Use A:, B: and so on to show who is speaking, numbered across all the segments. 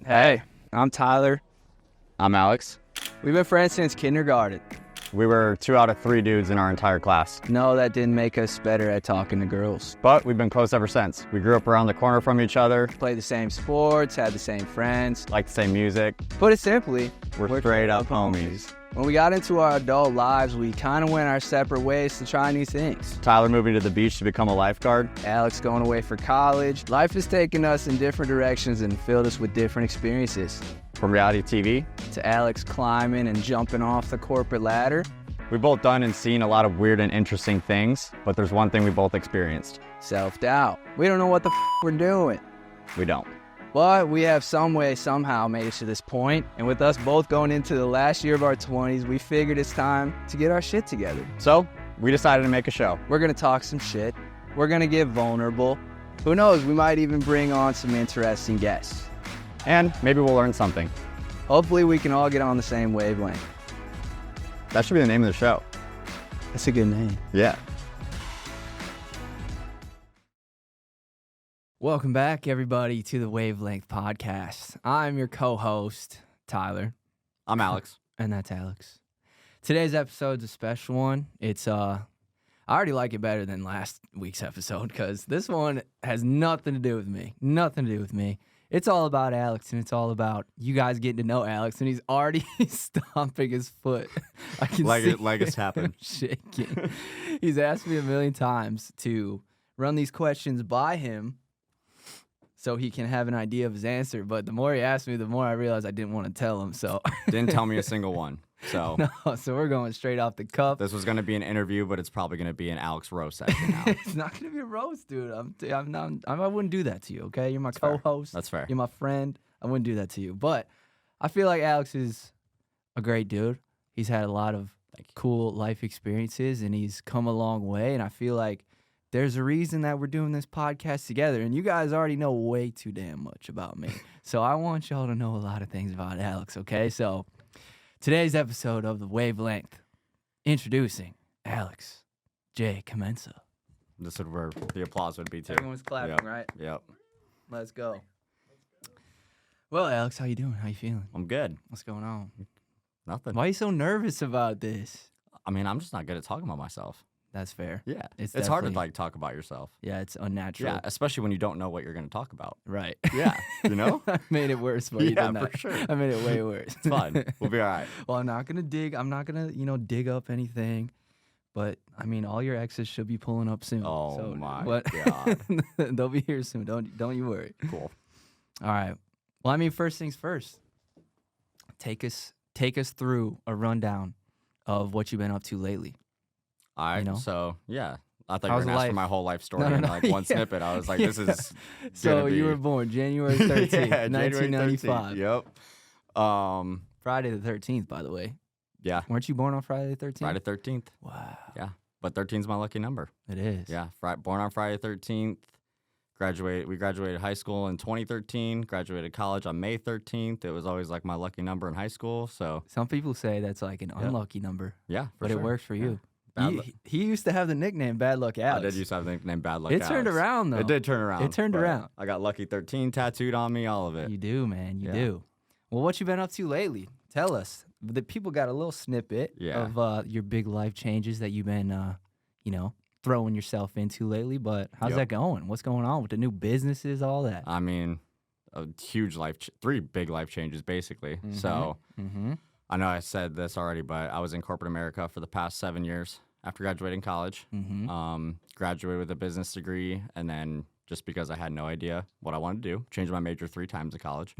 A: Hey, I'm Tyler.
B: I'm Alex.
A: We've been friends since kindergarten.
B: We were 2 out of 3 dudes in our entire class.
A: No, that didn't make us better at talking to girls.
B: But we've been close ever since. We grew up around the corner from each other.
A: Played the same sports, had the same friends.
B: Liked the same music.
A: Put it simply,
B: We're straight up homies.
A: When we got into our adult lives, we kind of went our separate ways to try new things.
B: Tyler moving to the beach to become a lifeguard.
A: Alex going away for college. Life has taken us in different directions and filled us with different experiences.
B: From reality TV.
A: To Alex climbing and jumping off the corporate ladder.
B: We've both done and seen a lot of weird and interesting things, but there's one thing we both experienced.
A: Self-doubt. We don't know what the we're doing.
B: We don't.
A: But we have some way, somehow made it to this point, and with us both going into the last year of our 20s, we figured it's time to get our shit together.
B: So, we decided to make a show.
A: We're gonna talk some shit. We're gonna get vulnerable. Who knows, we might even bring on some interesting guests.
B: And maybe we'll learn something.
A: Hopefully we can all get on the same wavelength.
B: That should be the name of the show.
A: That's a good name.
B: Yeah.
A: Welcome back, everybody, to the Wavelength Podcast. I'm your co-host, Tyler.
B: I'm Alex.
A: And that's Alex. Today's episode's a special one. It's, I already like it better than last week's episode because this one has nothing to do with me. Nothing to do with me. It's all about Alex, and it's all about you guys getting to know Alex, and he's already stomping his foot. I can see
B: it's happened.
A: shaking. He's asked me a million times to run these questions by him so he can have an idea of his answer. But the more he asked me, the more I realized I didn't want to tell him. So
B: Didn't tell me a single one. So
A: no, so we're going straight off the cuff.
B: This was going to be an interview, but it's probably going to be an Alex roast session now.
A: It's not going to be a roast, dude. I wouldn't do that to you, okay? You're my co-host.
B: That's fair.
A: You're my friend. I wouldn't do that to you. But I feel like Alex is a great dude. He's had a lot of cool life experiences, and he's come a long way. And I feel like there's a reason that we're doing this podcast together. And you guys already know way too damn much about me. So I want y'all to know a lot of things about Alex, okay? So today's episode of The Wavelength, introducing Alex J. Kamenca.
B: This is where the applause would be, too.
A: Everyone's clapping,
B: Yep.
A: right?
B: Yep.
A: Let's go. Well, Alex, how you doing? How you feeling?
B: I'm good.
A: What's going on?
B: Nothing.
A: Why are you so nervous about this?
B: I mean, I'm just not good at talking about myself.
A: That's fair.
B: Yeah.
A: It's
B: hard to,
A: definitely-
B: talk about yourself.
A: Yeah, it's unnatural.
B: Yeah, especially when you don't know what you're going to talk about.
A: Right.
B: Yeah, you know?
A: I made it worse for you,
B: Yeah,
A: didn't I?
B: for sure.
A: I made it way worse.
B: It's fine. We'll be all right.
A: Well, I'm not gonna dig dig up anything. But I mean, all your exes should be pulling up soon.
B: Oh,
A: so,
B: my
A: what?
B: God.
A: They'll be here soon. Don't you worry.
B: Cool.
A: All right. Well, I mean, first things first. Take us through a rundown of what you've been up to lately.
B: All right.
A: You know?
B: So, yeah. I thought you
A: How's
B: were going to ask for
A: life?
B: my whole life story
A: No,
B: in
A: no,
B: like one
A: yeah.
B: snippet. I was like, this is
A: So
B: gonna
A: you
B: be-
A: were born January 13th,
B: yeah, January
A: 1995.
B: 13th. Yep.
A: Friday the 13th, by the way.
B: Yeah.
A: Weren't you born on Friday the 13th?
B: Friday 13th.
A: Wow.
B: Yeah. But 13 is my lucky number.
A: It is.
B: Yeah. Born on Friday 13th. We graduated high school in 2013. Graduated college on May 13th. It was always like my lucky number in high school. So
A: Some people say that's like an unlucky number,
B: yeah, for
A: but
B: sure.
A: it works for you.
B: Bad luck.
A: He used to have the nickname Bad Luck
B: I
A: Alex.
B: did used to have the nickname Bad Luck
A: It turned
B: Alex.
A: around, though.
B: It did turn around.
A: It turned
B: but
A: around.
B: I got Lucky 13 tattooed on me, all of it.
A: You do, man. You
B: Yeah.
A: do. Well, what you been up to lately? Tell us. The people got a little snippet
B: Yeah.
A: of your big life changes that you've been, throwing yourself into lately. But how's
B: Yep.
A: that going? What's going on with the new businesses, all that?
B: I mean, a huge three big life changes, basically. So
A: Mm-hmm.
B: I know I said this already, but I was in corporate America for the past 7 years after graduating college.
A: Mm-hmm.
B: Graduated with a business degree, and then just because I had no idea what I wanted to do, changed my major 3 times in college.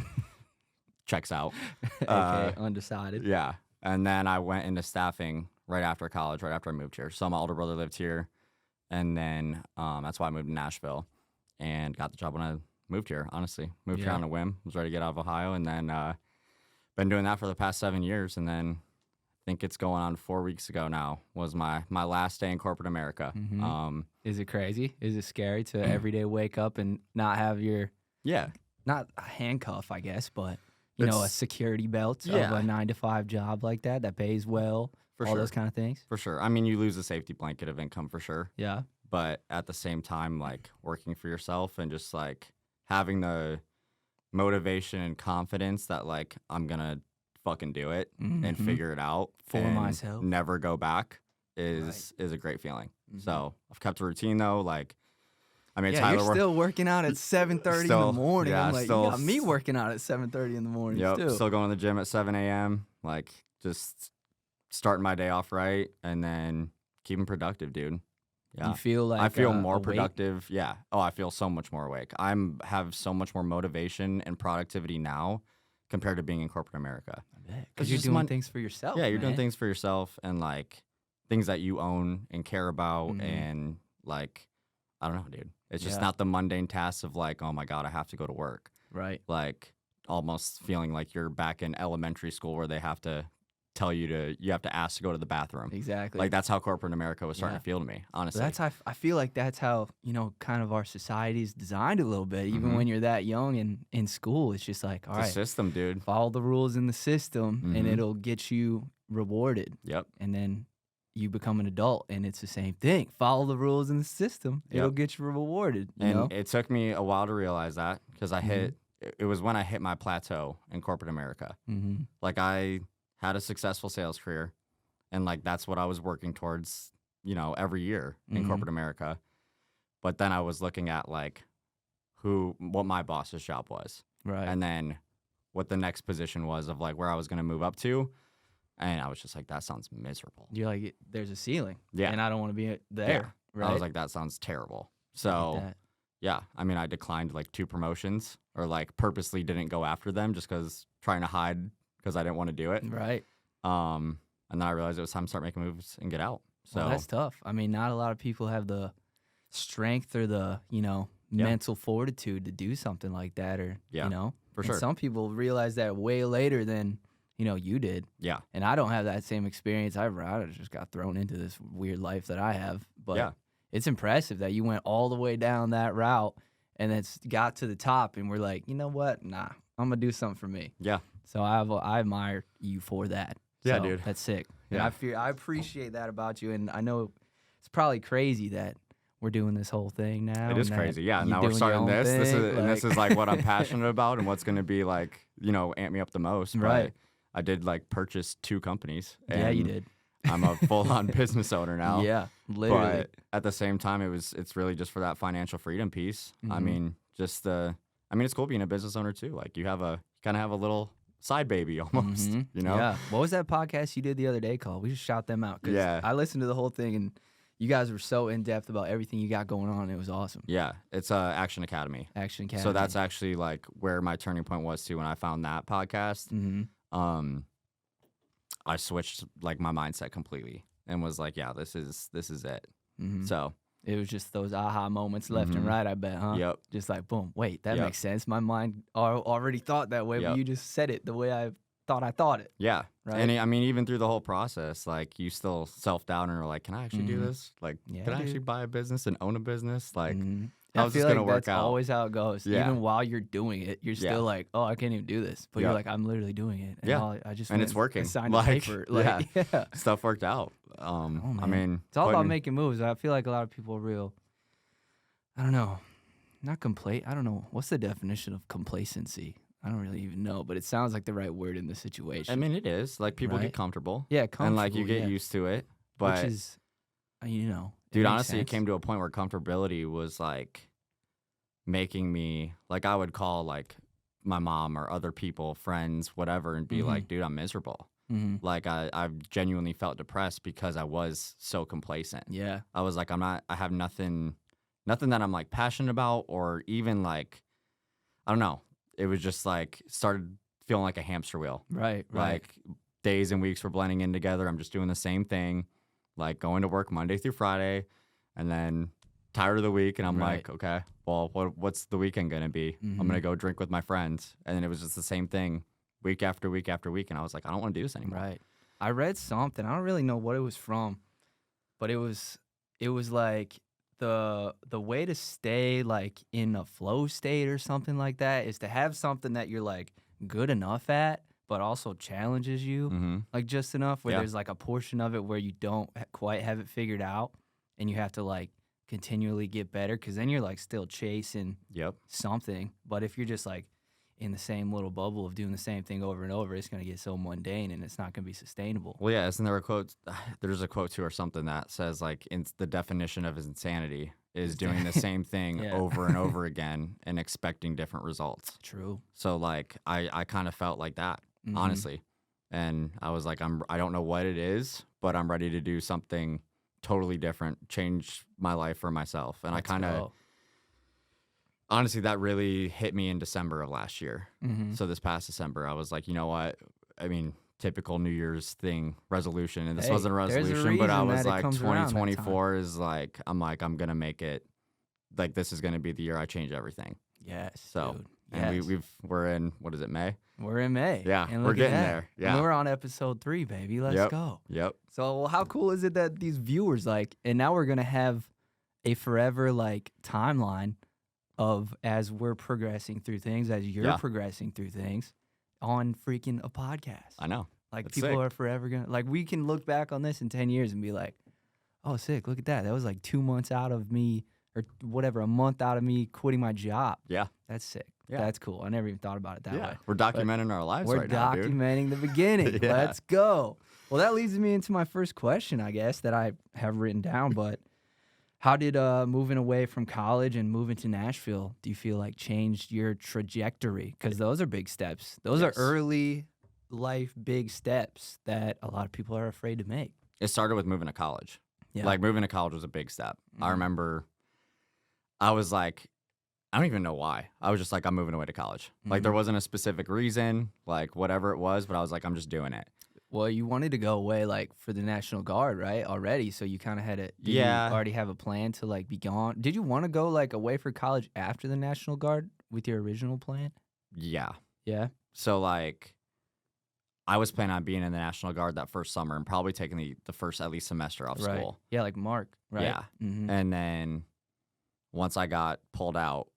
B: Checks out.
A: Okay, undecided.
B: Yeah. And then I went into staffing right after college, right after I moved here. So my older brother lived here, and then that's why I moved to Nashville and got the job when I moved here, honestly. Moved here
A: Yeah.
B: on a whim. Was ready to get out of Ohio, and then been doing that for the past 7 years, and then I think it's going on 4 weeks ago now was my last day in corporate America.
A: Mhm. Is it crazy? Is it scary to every day wake up and not have your,
B: Yeah.
A: not a handcuff, I guess, but, a
B: It's-
A: security belt of
B: Yeah.
A: a 9-to-5 job like that pays well,
B: For
A: all
B: sure.
A: those kind of things?
B: For sure. I mean, you lose the safety blanket of income for sure.
A: Yeah.
B: But at the same time, like working for yourself and just like having the motivation and confidence that like I'm gonna fucking do it and figure it out
A: For
B: and
A: myself.
B: never go back is a great feeling. So I've kept a routine though. Like, I mean,
A: Yeah,
B: Tyler
A: you're still working out at 7:30 in the
B: Still-
A: morning.
B: yeah,
A: I'm like,
B: still-
A: you got me working out at 7:30 in the morning
B: Yep,
A: too.
B: still going to the gym at 7 a.m. Like, just starting my day off right and then keeping productive, dude. Yeah.
A: You feel like
B: I feel more
A: awake?
B: productive. Yeah. Oh, I feel so much more awake. Have so much more motivation and productivity now compared to being in corporate America.
A: Because
B: It's
A: you're
B: just
A: doing things for yourself.
B: Yeah, you're doing
A: man.
B: things for yourself and like things that you own and care about
A: Mhm.
B: and like I don't know, dude. It's just
A: Yeah.
B: not the mundane tasks of like, oh my God, I have to go to work.
A: Right.
B: Like almost feeling like you're back in elementary school where they have to tell you have to ask to go to the bathroom.
A: Exactly.
B: Like that's how corporate America was starting
A: Yeah.
B: to feel to me,
A: So
B: honestly.
A: that's how I feel like that's how, kind of our society is designed a little bit. Even
B: Mhm.
A: when you're that young and in school, it's just like, all
B: It's a
A: right,
B: system, dude.
A: follow the rules in the system and
B: Mhm.
A: it'll get you rewarded.
B: Yep.
A: And then you become an adult and it's the same thing. Follow the rules in the system.
B: Yep.
A: It'll get you rewarded. You
B: And
A: know?
B: it took me a while to realize that because
A: Mm-hmm.
B: it was when I hit my plateau in corporate America.
A: Mm-hmm.
B: Like I had a successful sales career and like that's what I was working towards, every year in
A: Mhm.
B: corporate America. But then I was looking at like what my boss's job was
A: Right.
B: and then what the next position was of like where I was going to move up to. And I was just like, that sounds miserable.
A: You're like, there's a ceiling.
B: Yeah.
A: And I don't want to be there.
B: Yeah.
A: Right.
B: I was like, that sounds terrible.
A: I get
B: So
A: that.
B: yeah, I mean, I declined like 2 promotions or like purposely didn't go after them just because trying to hide because I didn't want to do it.
A: Right.
B: And then I realized it was time to start making moves and get out. So
A: Well, that's tough. I mean, not a lot of people have the strength or the, mental fortitude to do something like that or,
B: Yeah, for
A: And
B: sure.
A: some people realize that way later than, you did.
B: Yeah.
A: And I don't have that same experience. I just got thrown into this weird life that I have. But
B: Yeah.
A: it's impressive that you went all the way down that route and then got to the top and we're like, you know what? Nah, I'm going to do something for me.
B: Yeah.
A: So I admire you for that.
B: Yeah,
A: So,
B: dude.
A: That's sick. And
B: Yeah.
A: I appreciate that about you. And I know it's probably crazy that we're doing this whole thing now.
B: It is
A: and that
B: crazy. Yeah.
A: you're
B: Now we're
A: doing your
B: starting
A: own
B: this.
A: thing,
B: This is like what I'm passionate about and what's going to be like, amp me up the most. But
A: Right.
B: I did like purchase 2 companies.
A: Yeah, you
B: and
A: did.
B: I'm a full-on business owner now.
A: Yeah, literally.
B: But at the same time, it's really just for that financial freedom piece. I
A: Mhm.
B: mean, it's cool being a business owner too. Like you kind of have a little side baby almost,
A: Mhm.
B: you know?
A: Yeah. What was that podcast you did the other day called? We should shout them out. 'Cause
B: Yeah.
A: I listened to the whole thing and you guys were so in depth about everything you got going on. It was awesome.
B: Yeah, it's Action Academy.
A: Action Academy.
B: So that's actually like where my turning point was too when I found that podcast.
A: Mm-hmm.
B: I switched like my mindset completely and was like, yeah, this is it.
A: Mm-hmm.
B: So
A: It was just those aha moments left and
B: Mhm.
A: right, I bet, huh?
B: Yep.
A: Just like, boom, wait, that
B: Yep.
A: makes sense. My mind already thought that way,
B: Yep.
A: but you just said it the way I thought it.
B: Yeah.
A: Right?
B: And I mean, even through the whole process, like you still self-doubt and are like, can I actually do
A: Mhm.
B: this? Like,
A: Yeah,
B: can I
A: dude.
B: actually buy a business and own a business? Like,
A: Mhm.
B: how's
A: I
B: this
A: feel
B: gonna
A: like
B: work
A: that's
B: out?
A: always how it goes.
B: Yeah.
A: Even while you're doing it, you're
B: Yeah.
A: still like, oh, I can't even do this. But you're
B: Yeah.
A: like, I'm literally doing it. And
B: Yeah.
A: I just
B: And
A: went
B: it's working.
A: signed
B: Like,
A: a paper. Like, yeah.
B: Stuff worked out.
A: Oh,
B: I
A: man.
B: mean,
A: It's all about
B: putting-
A: making moves. I feel like a lot of people are real. I don't know. Not complacent. I don't know. What's the definition of complacency? I don't really even know, but it sounds like the right word in the situation.
B: I mean, it is like people
A: Right?
B: get comfortable.
A: yeah,
B: And like you
A: comfortable,
B: get
A: yeah.
B: used to it. But
A: which is, it
B: dude,
A: makes
B: honestly,
A: sense.
B: it came to a point where comfortability was like making me like I would call like my mom or other people, friends, whatever, and be
A: Mhm.
B: like, dude, I'm miserable.
A: Mhm.
B: Like I've genuinely felt depressed because I was so complacent.
A: Yeah.
B: I was like, I have nothing that I'm like passionate about or even like, I don't know. It was just like started feeling like a hamster wheel.
A: Right. Right.
B: Like days and weeks were blending in together. I'm just doing the same thing, like going to work Monday through Friday and then tired of the week. And I'm
A: Right.
B: like, okay, well, what's the weekend going to be? I'm
A: Mhm.
B: going to go drink with my friends. And then it was just the same thing week after week after week. And I was like, I don't want to do this anymore.
A: Right. I read something. I don't really know what it was from, but it was like the way to stay like in a flow state or something like that is to have something that you're like good enough at, but also challenges you
B: Mm-hmm.
A: like just enough where
B: Yeah.
A: there's like a portion of it where you don't quite have it figured out and you have to like continually get better because then you're like still chasing
B: Yep.
A: something. But if you're just like in the same little bubble of doing the same thing over and over, it's going to get so mundane and it's not going to be sustainable.
B: Well, yeah, isn't there a quote? There's a quote too or something that says like the definition of insanity is doing the same thing over and over again and expecting different results.
A: True.
B: So like I kind of felt like that, honestly. And I was like, I don't know what it is, but I'm ready to do something totally different, change my life for myself. And I kind of, honestly, that really hit me in December of last year. So this past December, I was like, you know what? I mean, typical New Year's thing, resolution. And this wasn't a resolution, but I was like, 2024 is like, I'm going to make it, like, this is going to be the year I change everything.
A: Yes.
B: So,
A: dude.
B: and we're in, what is it, May?
A: We're in May.
B: Yeah,
A: and
B: we're getting there. Yeah.
A: And we're on episode 3, baby. Let's go.
B: Yep.
A: So how cool is it that these viewers like, and now we're going to have a forever like timeline of as we're progressing through things, as you're progressing through things on freaking a podcast.
B: I know.
A: Like
B: That's
A: people
B: sick.
A: are forever going to, like we can look back on this in 10 years and be like, oh, sick. Look at that. That was like 2 months out of me or whatever, a month out of me quitting my job.
B: Yeah.
A: That's sick.
B: Yeah.
A: That's cool. I never even thought about it that way.
B: We're documenting our lives
A: We're
B: right now, dude.
A: documenting the beginning.
B: Yeah.
A: Let's go. Well, that leads me into my first question, I guess, that I have written down. But how did moving away from college and moving to Nashville, do you feel like changed your trajectory? Because those are big steps. Those are early life big steps that a lot of people are afraid to make.
B: It started with moving to college.
A: Yeah.
B: Like moving to college was a big step. I remember I was like, I don't even know why. I was just like, I'm moving away to college. Like there wasn't a specific reason, like whatever it was, but I was like, I'm just doing it.
A: Well, you wanted to go away like for the National Guard, right? Already. So you kind of had it. Did
B: Yeah.
A: you already have a plan to like be gone? Did you want to go like away for college after the National Guard with your original plan?
B: Yeah.
A: Yeah.
B: So like I was planning on being in the National Guard that first summer and probably taking the first at least semester off
A: Right.
B: school.
A: Yeah, like Mark, right?
B: Yeah. And then once I got pulled out,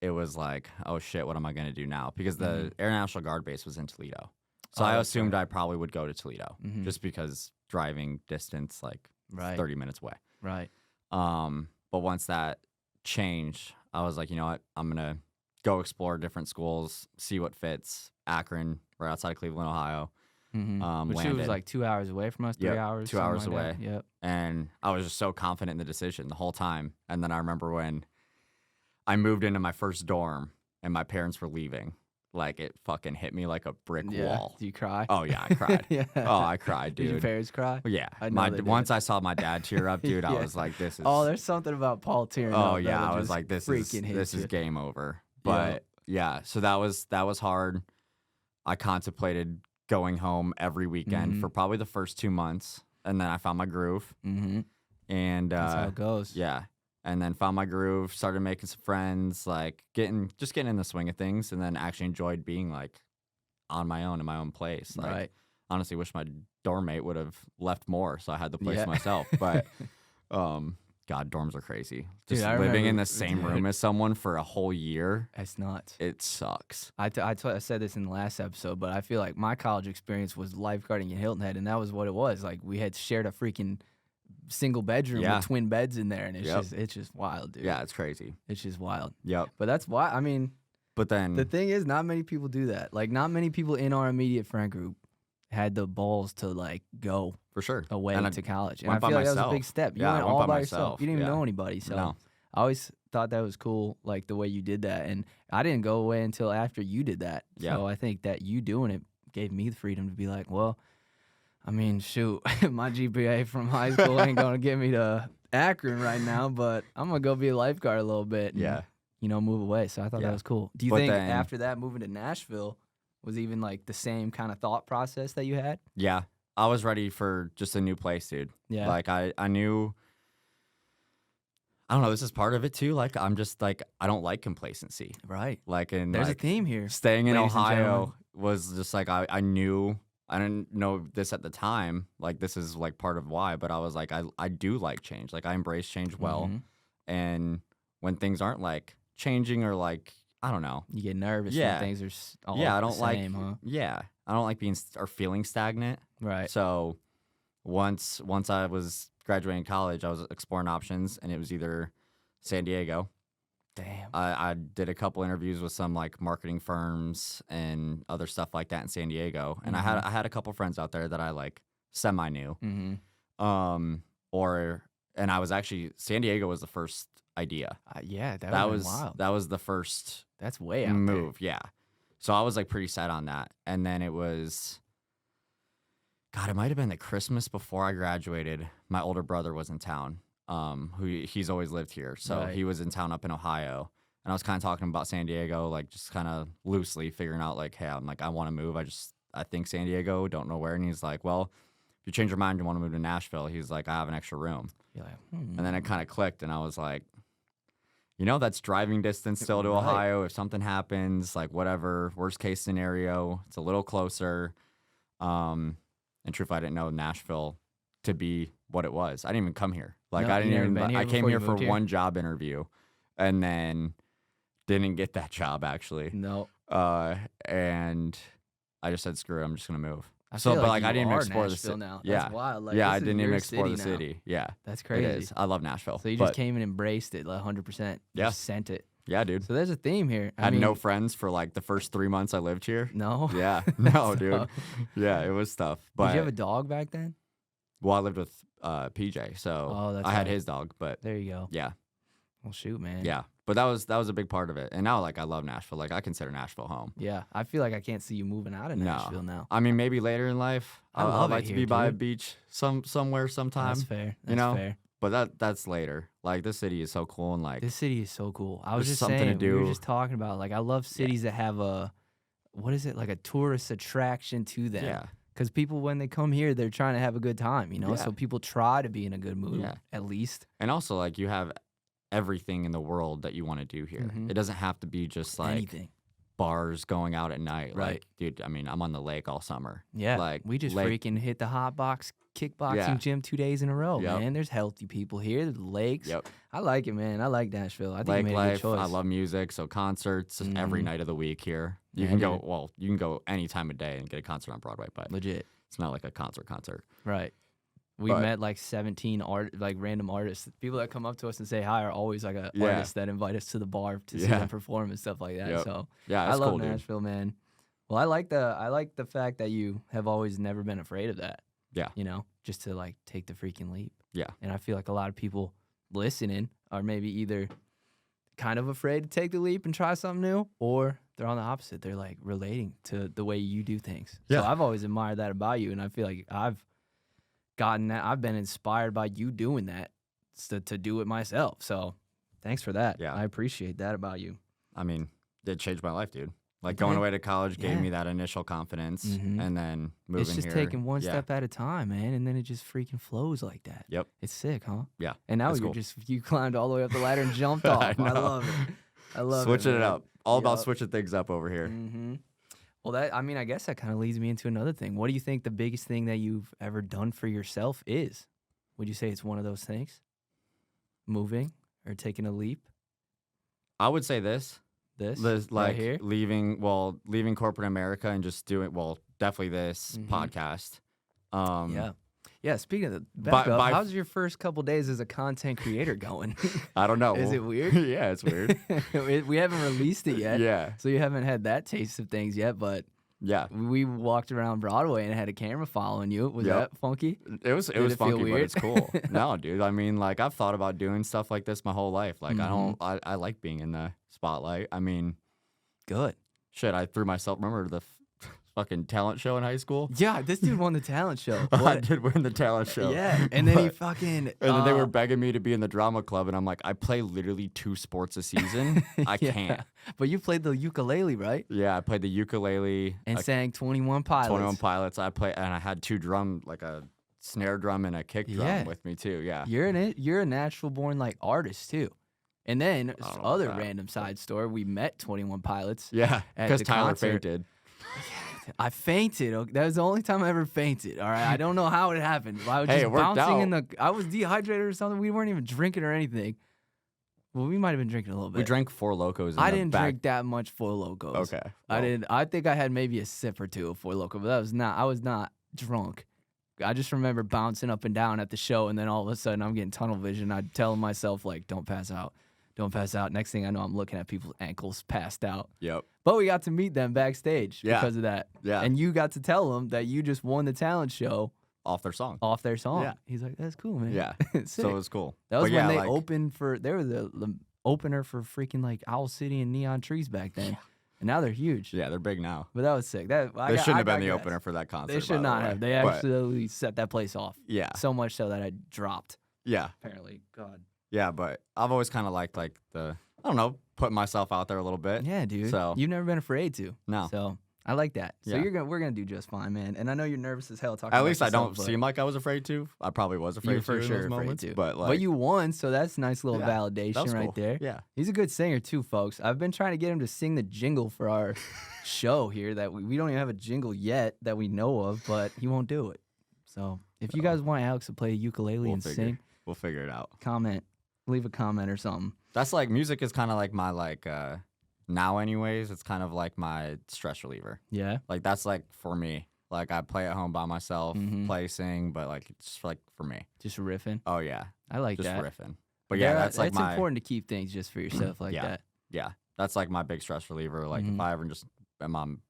B: it was like, oh shit, what am I going to do now? Because the Air National Guard base was in Toledo. So I assumed I probably would go to Toledo just because driving distance, like 30 minutes away.
A: Right.
B: But once that changed, I was like, you know what? I'm going to go explore different schools, see what fits. Akron, right outside of Cleveland, Ohio.
A: Which it was like 2 hours away from us, 3 hours.
B: 2 hours
A: like
B: away.
A: that. Yep.
B: And I was just so confident in the decision the whole time. And then I remember when I moved into my first dorm and my parents were leaving, like it fucking hit me like a brick wall.
A: Did you cry?
B: Oh yeah, I cried.
A: Yeah.
B: Oh, I cried, dude.
A: Did your parents cry?
B: Yeah.
A: I know they did.
B: Once I saw my dad tear up, dude, I
A: Yeah.
B: was like, this is.
A: Oh, there's something about Paul tearing up.
B: Oh yeah,
A: that'll
B: I was
A: just
B: like, this
A: freaking hit
B: is
A: you.
B: game over. But yeah, so that was hard. I contemplated going home every weekend for probably the first 2 months, and then I found my groove. And
A: That's how it goes.
B: yeah, and then found my groove, started making some friends, like getting in the swing of things, and then actually enjoyed being like on my own in my own place. Like,
A: Right.
B: honestly, wish my dorm mate would have left more, so I had the place to myself. But God, dorms are crazy. Just
A: Dude, I
B: living in
A: remember-
B: the same room as someone for a whole year,
A: That's nuts.
B: it sucks.
A: I said this in the last episode, but I feel like my college experience was lifeguarding in Hilton Head, and that was what it was. Like we had shared a freaking single bedroom with twin beds in there, and it's just wild, dude.
B: Yeah, it's crazy.
A: It's just wild.
B: Yep.
A: But that's why, I mean,
B: But then
A: the thing is, not many people do that. Like, not many people in our immediate friend group had the balls to like go
B: for sure
A: away
B: And I
A: to college, and I
B: went by
A: feel like that was a
B: myself.
A: big step. You
B: Yeah, I
A: went
B: went
A: all
B: by
A: by yourself.
B: myself.
A: You didn't even
B: Yeah.
A: know anybody, so
B: No.
A: I always thought that was cool, like the way you did that. And I didn't go away until after you did that.
B: Yeah.
A: So I think that you doing it gave me the freedom to be like, well, I mean, shoot, my GPA from high school ain't gonna get me to Akron right now, but I'm gonna go be a lifeguard a little bit. And,
B: Yeah.
A: you know, move away. So I thought
B: Yeah.
A: that was cool. Do you
B: But
A: think
B: then-
A: after that, moving to Nashville was even like the same kind of thought process that you had?
B: Yeah, I was ready for just a new place, dude.
A: Yeah.
B: Like I knew. I don't know. This is part of it too. Like I'm just like I don't like complacency.
A: Right.
B: Like and
A: There's
B: like,
A: a theme here.
B: staying in
A: ladies and
B: Ohio
A: gentlemen.
B: was just like I knew. I didn't know this at the time. Like this is like part of why, but I was like I do like change. Like I embrace change well,
A: Mhm.
B: and when things aren't like changing or like I don't know.
A: You get nervous
B: Yeah.
A: when things are all
B: Yeah, I
A: the
B: don't like.
A: same, huh?
B: Yeah, I don't like being or feeling stagnant.
A: Right.
B: So once I was graduating college, I was exploring options, and it was either San Diego
A: Damn.
B: I did a couple interviews with some like marketing firms and other stuff like that in San Diego, and I had a couple friends out there that I like semi knew. And I was actually San Diego was the first idea.
A: Yeah,
B: that was
A: wild.
B: That was the first
A: That's way out
B: move. Yeah, so I was like pretty set on that, and then it was. God, it might have been the Christmas before I graduated. My older brother was in town. He's always lived here, so he was in town up in Ohio, and I was kind of talking about San Diego, like just kind of loosely figuring out, like, hey, I'm like, I want to move. I think San Diego, don't know where, and he's like, well, if you change your mind, you want to move to Nashville. He's like, I have an extra room.
A: You're like,
B: and then it kind of clicked, and I was like, that's driving distance still to Ohio. If something happens, like whatever, worst case scenario, it's a little closer. And truthfully, I didn't know Nashville to be what it was. I didn't even come here. Like I came here for one job interview, and then didn't get that job actually.
A: No.
B: And I just said, screw it, I'm just gonna move.
A: I
B: didn't even explore
A: Nashville
B: the city.
A: Now.
B: Yeah,
A: that's wild. Like,
B: I didn't even explore the
A: now.
B: city. Yeah,
A: that's crazy.
B: It is. I love Nashville.
A: So you just came and embraced it, like 100%.
B: Yeah,
A: just sent it.
B: Yeah, dude.
A: So there's a theme here.
B: I had no friends for like the first 3 months I lived here.
A: No.
B: Yeah. No, dude. Yeah, it was tough. But
A: did you have a dog back then?
B: Well, I lived with PJ, so I had his dog. But
A: there you go.
B: Yeah.
A: Well, shoot, man.
B: Yeah, but that was a big part of it. And now, like, I love Nashville. Like, I consider Nashville home.
A: Yeah, I feel like I can't see you moving out of Nashville now.
B: I mean, maybe later in life. I'd like to be by a
A: dude.
B: beach somewhere sometime.
A: That's fair. That's fair.
B: But that's later. Like, this city is so cool, and like
A: this city is so cool. I was just
B: something
A: saying,
B: to do.
A: we were just talking about, like, I love cities that have what is it, like a tourist attraction to them.
B: Yeah.
A: Because people, when they come here, they're trying to have a good time,
B: Yeah.
A: So people try to be in a good mood, at least.
B: And also, like, you have everything in the world that you want to do here. It doesn't have to be just like
A: anything.
B: Bars going out at night.
A: Right.
B: Like, dude, I mean, I'm on the lake all summer.
A: Yeah.
B: Like,
A: we just freaking hit the hot box kickboxing gym 2 days in a row, man. There's healthy people here. There's lakes.
B: Yep.
A: I like it, man. I like Nashville. I think
B: Lake
A: you made a
B: life.
A: good choice.
B: I love music, so concerts every night of the week here. You can go any time of day and get a concert on Broadway, but
A: legit.
B: It's not like a concert.
A: Right. We met like 17 random artists. People that come up to us and say hi are always like an artist that invite us to the bar to see them perform and stuff like that.
B: Yep.
A: So
B: yeah,
A: I love
B: cool,
A: Nashville, man. Well, I like the fact that you have always never been afraid of that.
B: Yeah.
A: Just to like take the freaking leap.
B: Yeah.
A: And I feel like a lot of people listening are maybe either kind of afraid to take the leap and try something new, or they're on the opposite. They're like relating to the way you do things.
B: Yeah.
A: So I've always admired that about you, and I feel like I've gotten that. I've been inspired by you doing that to do it myself. So thanks for that.
B: Yeah.
A: I appreciate that about you.
B: I mean, it changed my life, dude. Like, going away to college gave me that initial confidence, and then moving
A: It's just
B: here,
A: taking one step at a time, man, and then it just freaking flows like that.
B: Yep.
A: It's sick, huh?
B: Yeah.
A: And now
B: it's
A: you're
B: cool.
A: you climbed all the way up the ladder and jumped off. I love it. I love
B: Switching
A: it,
B: it
A: man.
B: up. All about switching things up over here.
A: Well, I guess that kind of leads me into another thing. What do you think the biggest thing that you've ever done for yourself is? Would you say it's one of those things? Moving or taking a leap?
B: I would say this.
A: This
B: like
A: right here?
B: leaving corporate America and just doing definitely this podcast.
A: Yeah. Speaking of the back up, how's your first couple days as a content creator going?
B: I don't know.
A: Is it weird?
B: Yeah, it's weird.
A: We haven't released it yet.
B: Yeah.
A: So you haven't had that taste of things yet, but
B: yeah,
A: we walked around Broadway and had a camera following you. Was that funky?
B: It was
A: Did it feel
B: funky, but
A: weird?
B: it's cool. No, dude. I mean, like, I've thought about doing stuff like this my whole life. Like, I like being in the spotlight. I mean,
A: good.
B: Shit, I threw myself. Remember the fucking talent show in high school?
A: Yeah, this dude won the talent show.
B: I did win the talent show.
A: Yeah, and then he fucking...
B: And then they were begging me to be in the drama club, and I'm like, I play literally 2 sports a season. I can't.
A: But you played the ukulele, right?
B: Yeah, I played the ukulele.
A: And sang 21 Pilots.
B: 21 Pilots. I had 2 drum, like a snare drum and a kick drum with me too. Yeah.
A: You're a natural born like artist too. And then other
B: that.
A: random side story, we met 21 Pilots.
B: Yeah, because Tyler fainted.
A: I fainted. Okay? That was the only time I ever fainted. All right, I don't know how it happened. I was
B: Hey,
A: just
B: it worked
A: bouncing
B: out.
A: I was dehydrated or something. We weren't even drinking or anything. Well, we might have been drinking a little bit.
B: We drank 4 Locos.
A: I didn't drink that much Four Locos.
B: Okay,
A: I didn't. I think I had maybe a sip or 2 of Four Loko, but I was not drunk. I just remember bouncing up and down at the show, and then all of a sudden I'm getting tunnel vision. I'm telling myself, like, don't pass out. don't pass out. Next thing I know, I'm looking at people's ankles passed out.
B: Yep.
A: But we got to meet them backstage
B: Yeah.
A: because of that.
B: Yeah.
A: And you got to tell them that you just won the talent show
B: Off their song.
A: Yeah. He's like, that's cool, man.
B: Yeah.
A: Sick.
B: So it was cool.
A: That was
B: But
A: when
B: yeah,
A: they opened for, they were the opener for freaking like Owl City and Neon Trees back then.
B: Yeah.
A: And now they're huge.
B: Yeah, they're big now.
A: But that was sick.
B: They shouldn't have been the opener for that concert.
A: They should not have. They actually set that place off.
B: Yeah.
A: So much so that I dropped,
B: Yeah.
A: apparently. God.
B: Yeah, but I've always kind of liked like the, I don't know, putting myself out there a little bit.
A: Yeah, dude.
B: So
A: You've never been afraid to.
B: No.
A: So I like that. So
B: Yeah.
A: we're gonna do just fine, man. And I know you're nervous as hell talking
B: At
A: about
B: least I
A: yourself,
B: don't
A: but
B: seem like I was afraid to. I probably was afraid
A: you're
B: to
A: for
B: in
A: sure
B: those
A: afraid
B: moments.
A: to.
B: But
A: you won, so that's a nice little
B: Yeah, that
A: validation
B: was
A: right
B: cool.
A: there.
B: Yeah.
A: He's a good singer too, folks. I've been trying to get him to sing the jingle for our show here that we don't even have a jingle yet that we know of, but he won't do it. So if you guys want Alex to play ukulele and sing,
B: we'll figure it out.
A: leave a comment or something.
B: That's like music is kind of like my now anyways, it's kind of like my stress reliever.
A: Yeah.
B: Like that's like for me. Like I play at home by myself,
A: Mhm.
B: play, sing, but like it's like for me.
A: Just riffing.
B: Oh yeah,
A: I like
B: just
A: that.
B: riffing. But yeah, that's like
A: it's
B: my
A: important to keep things just for yourself like
B: Yeah.
A: that.
B: yeah, that's like my big stress reliever. Like
A: Mhm.
B: if I ever just am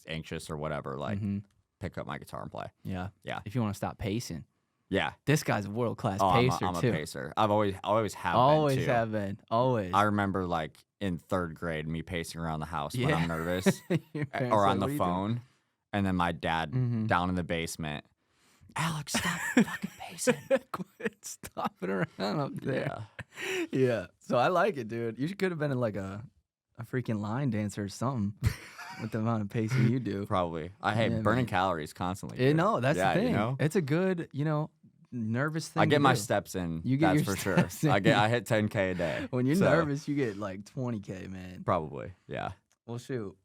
B: anxious or whatever, like
A: Mhm.
B: pick up my guitar and play.
A: Yeah.
B: Yeah.
A: If you want to stop pacing.
B: Yeah.
A: This guy's a world class
B: Oh,
A: pacer
B: I'm a
A: too.
B: pacer. I've always have
A: Always
B: been too.
A: have been. Always.
B: I remember like in 3rd grade me pacing around the house when
A: Yeah.
B: I'm nervous
A: Your parents
B: or
A: like,
B: on
A: "What
B: the
A: are you doing?"
B: phone, and then my dad
A: Mhm.
B: down in the basement. Alex, stop fucking pacing.
A: Quit stopping around up there.
B: Yeah.
A: Yeah. So I like it, dude. You could have been in like a freaking line dancer or something with the amount of pacing you do.
B: Probably. I hate
A: Yeah,
B: burning
A: man.
B: calories constantly.
A: You
B: dude.
A: know, that's
B: Yeah,
A: the thing.
B: You know?
A: It's a good, nervous thing.
B: I get
A: to
B: my
A: do.
B: steps in.
A: You get
B: that's
A: your
B: for sure.
A: steps in.
B: I hit 10K a day.
A: When you're
B: so,
A: nervous, you get like 20K, man.
B: Probably. Yeah.
A: Well, shoot.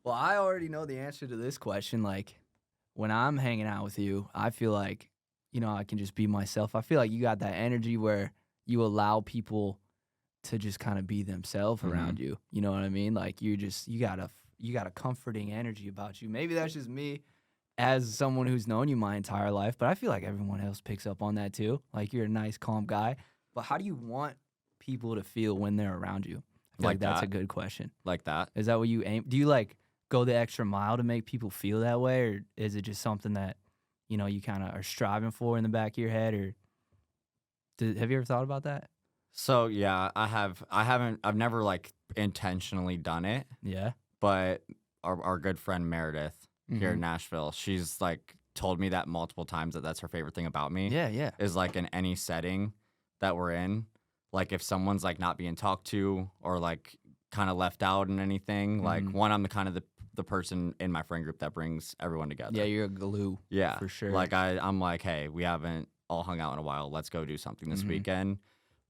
A: Well, I already know the answer to this question. Like, when I'm hanging out with you, I feel like, I can just be myself. I feel like you got that energy where you allow people to just kind of be themselves around you. You know what I mean? Like, you got a comforting energy about you. Maybe that's just me as someone who's known you my entire life, but I feel like everyone else picks up on that too. Like, you're a nice, calm guy. But how do you want people to feel when they're around you? I feel like that's a good question.
B: Like that.
A: Is that what you aim? Do you like go the extra mile to make people feel that way, or is it just something that you kind of are striving for in the back of your head? Or have you ever thought about that?
B: So yeah, I've never like intentionally done it,
A: Yeah.
B: but our good friend Meredith here in
A: Mhm.
B: Nashville, she's like told me that multiple times that that's her favorite thing about me.
A: Yeah, yeah.
B: Is like in any setting that we're in, like if someone's like not being talked to or like kind of left out in anything, like
A: Mhm.
B: one, I'm the kind of the person in my friend group that brings everyone together.
A: Yeah, you're a glue.
B: Yeah,
A: for sure.
B: Like I'm like, hey, we haven't all hung out in a while. Let's go do something this
A: Mhm.
B: weekend.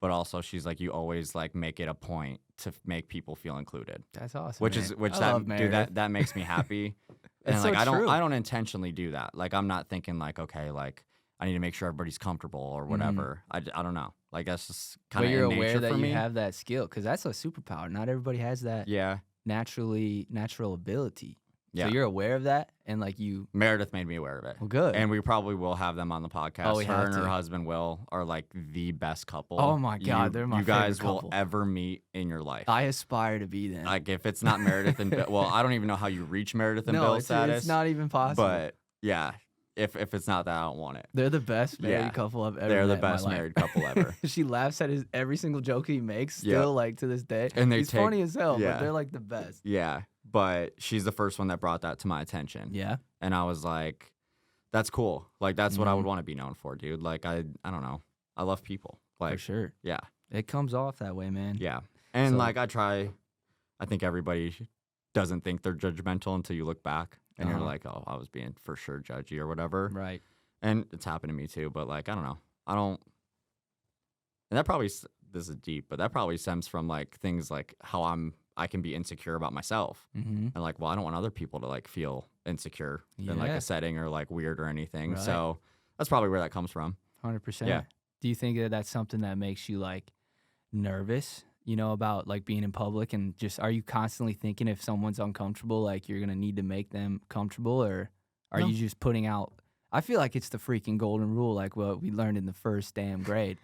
B: But also, she's like, you always like make it a point to make people feel included,
A: That's awesome.
B: which
A: man.
B: is
A: I love Meredith.
B: that makes me happy. And
A: It's
B: like
A: so true.
B: I don't intentionally do that. Like I'm not thinking like, okay, like I need to make sure everybody's comfortable or whatever. I don't know. Like that's just kind
A: But
B: of
A: you're
B: in
A: aware
B: nature
A: that
B: for
A: you
B: me.
A: have that skill, because that's a superpower. Not everybody has that
B: Yeah,
A: natural ability.
B: yeah.
A: So you're aware of that, and like you.
B: Meredith made me aware of it.
A: Well, good.
B: And we probably will have them on the podcast.
A: Oh, we
B: Her
A: have
B: and her
A: to.
B: husband Will are like the best couple.
A: Oh my God, they're my
B: You guys
A: favorite
B: will
A: couple.
B: ever meet in your life.
A: I aspire to be them.
B: Like if it's not Meredith and Bill, well, I don't even know how you reach Meredith and
A: no,
B: Bill
A: it's
B: status.
A: not even possible.
B: But yeah, if it's not that, I don't want it.
A: They're the best married
B: Yeah.
A: couple I've ever
B: They're the
A: met in my
B: best
A: life.
B: married couple ever.
A: She laughs at every single joke he makes
B: Yeah.
A: still, like, to this day.
B: And
A: He's funny as hell,
B: yeah.
A: but they're, like, the best.
B: Yeah, but she's the first one that brought that to my attention.
A: Yeah.
B: And I was like, that's cool. Like that's what I
A: Mhm.
B: would want to be known for, dude. Like I don't know. I love people.
A: For
B: Like
A: sure.
B: yeah.
A: It comes off that way, man.
B: Yeah. And
A: So-
B: like I think everybody doesn't think they're judgmental until you look back and you're
A: Uh-huh.
B: like, oh, I was being for sure judgy or whatever.
A: Right.
B: And it's happened to me too, but like, I don't know. And that probably, this is deep, but that probably stems from like things like how I can be insecure about myself.
A: Mm-hmm.
B: And like, well, I don't want other people to like feel insecure in like
A: Yeah.
B: a setting or like weird or anything.
A: Right.
B: So that's probably where that comes from.
A: 100%.
B: Yeah.
A: Do you think that that's something that makes you, like, nervous, about, like, being in public? And just, are you constantly thinking if someone's uncomfortable, like, you're going to need to make them comfortable? Or are
B: No.
A: you just putting out, I feel like it's the freaking golden rule, like what we learned in the first damn grade.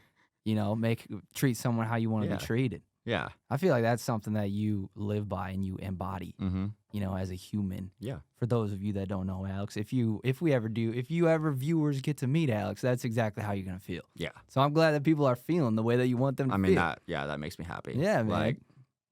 A: Treat someone how you want to
B: Yeah.
A: be treated.
B: Yeah.
A: I feel like that's something that you live by and you embody,
B: Mm-hmm.
A: you know, as a human.
B: Yeah.
A: For those of you that don't know Alex, if you ever viewers get to meet Alex, that's exactly how you're gonna feel.
B: Yeah.
A: So I'm glad that people are feeling the way that you want them to
B: I mean,
A: feel.
B: that makes me happy.
A: Yeah, man.
B: Like,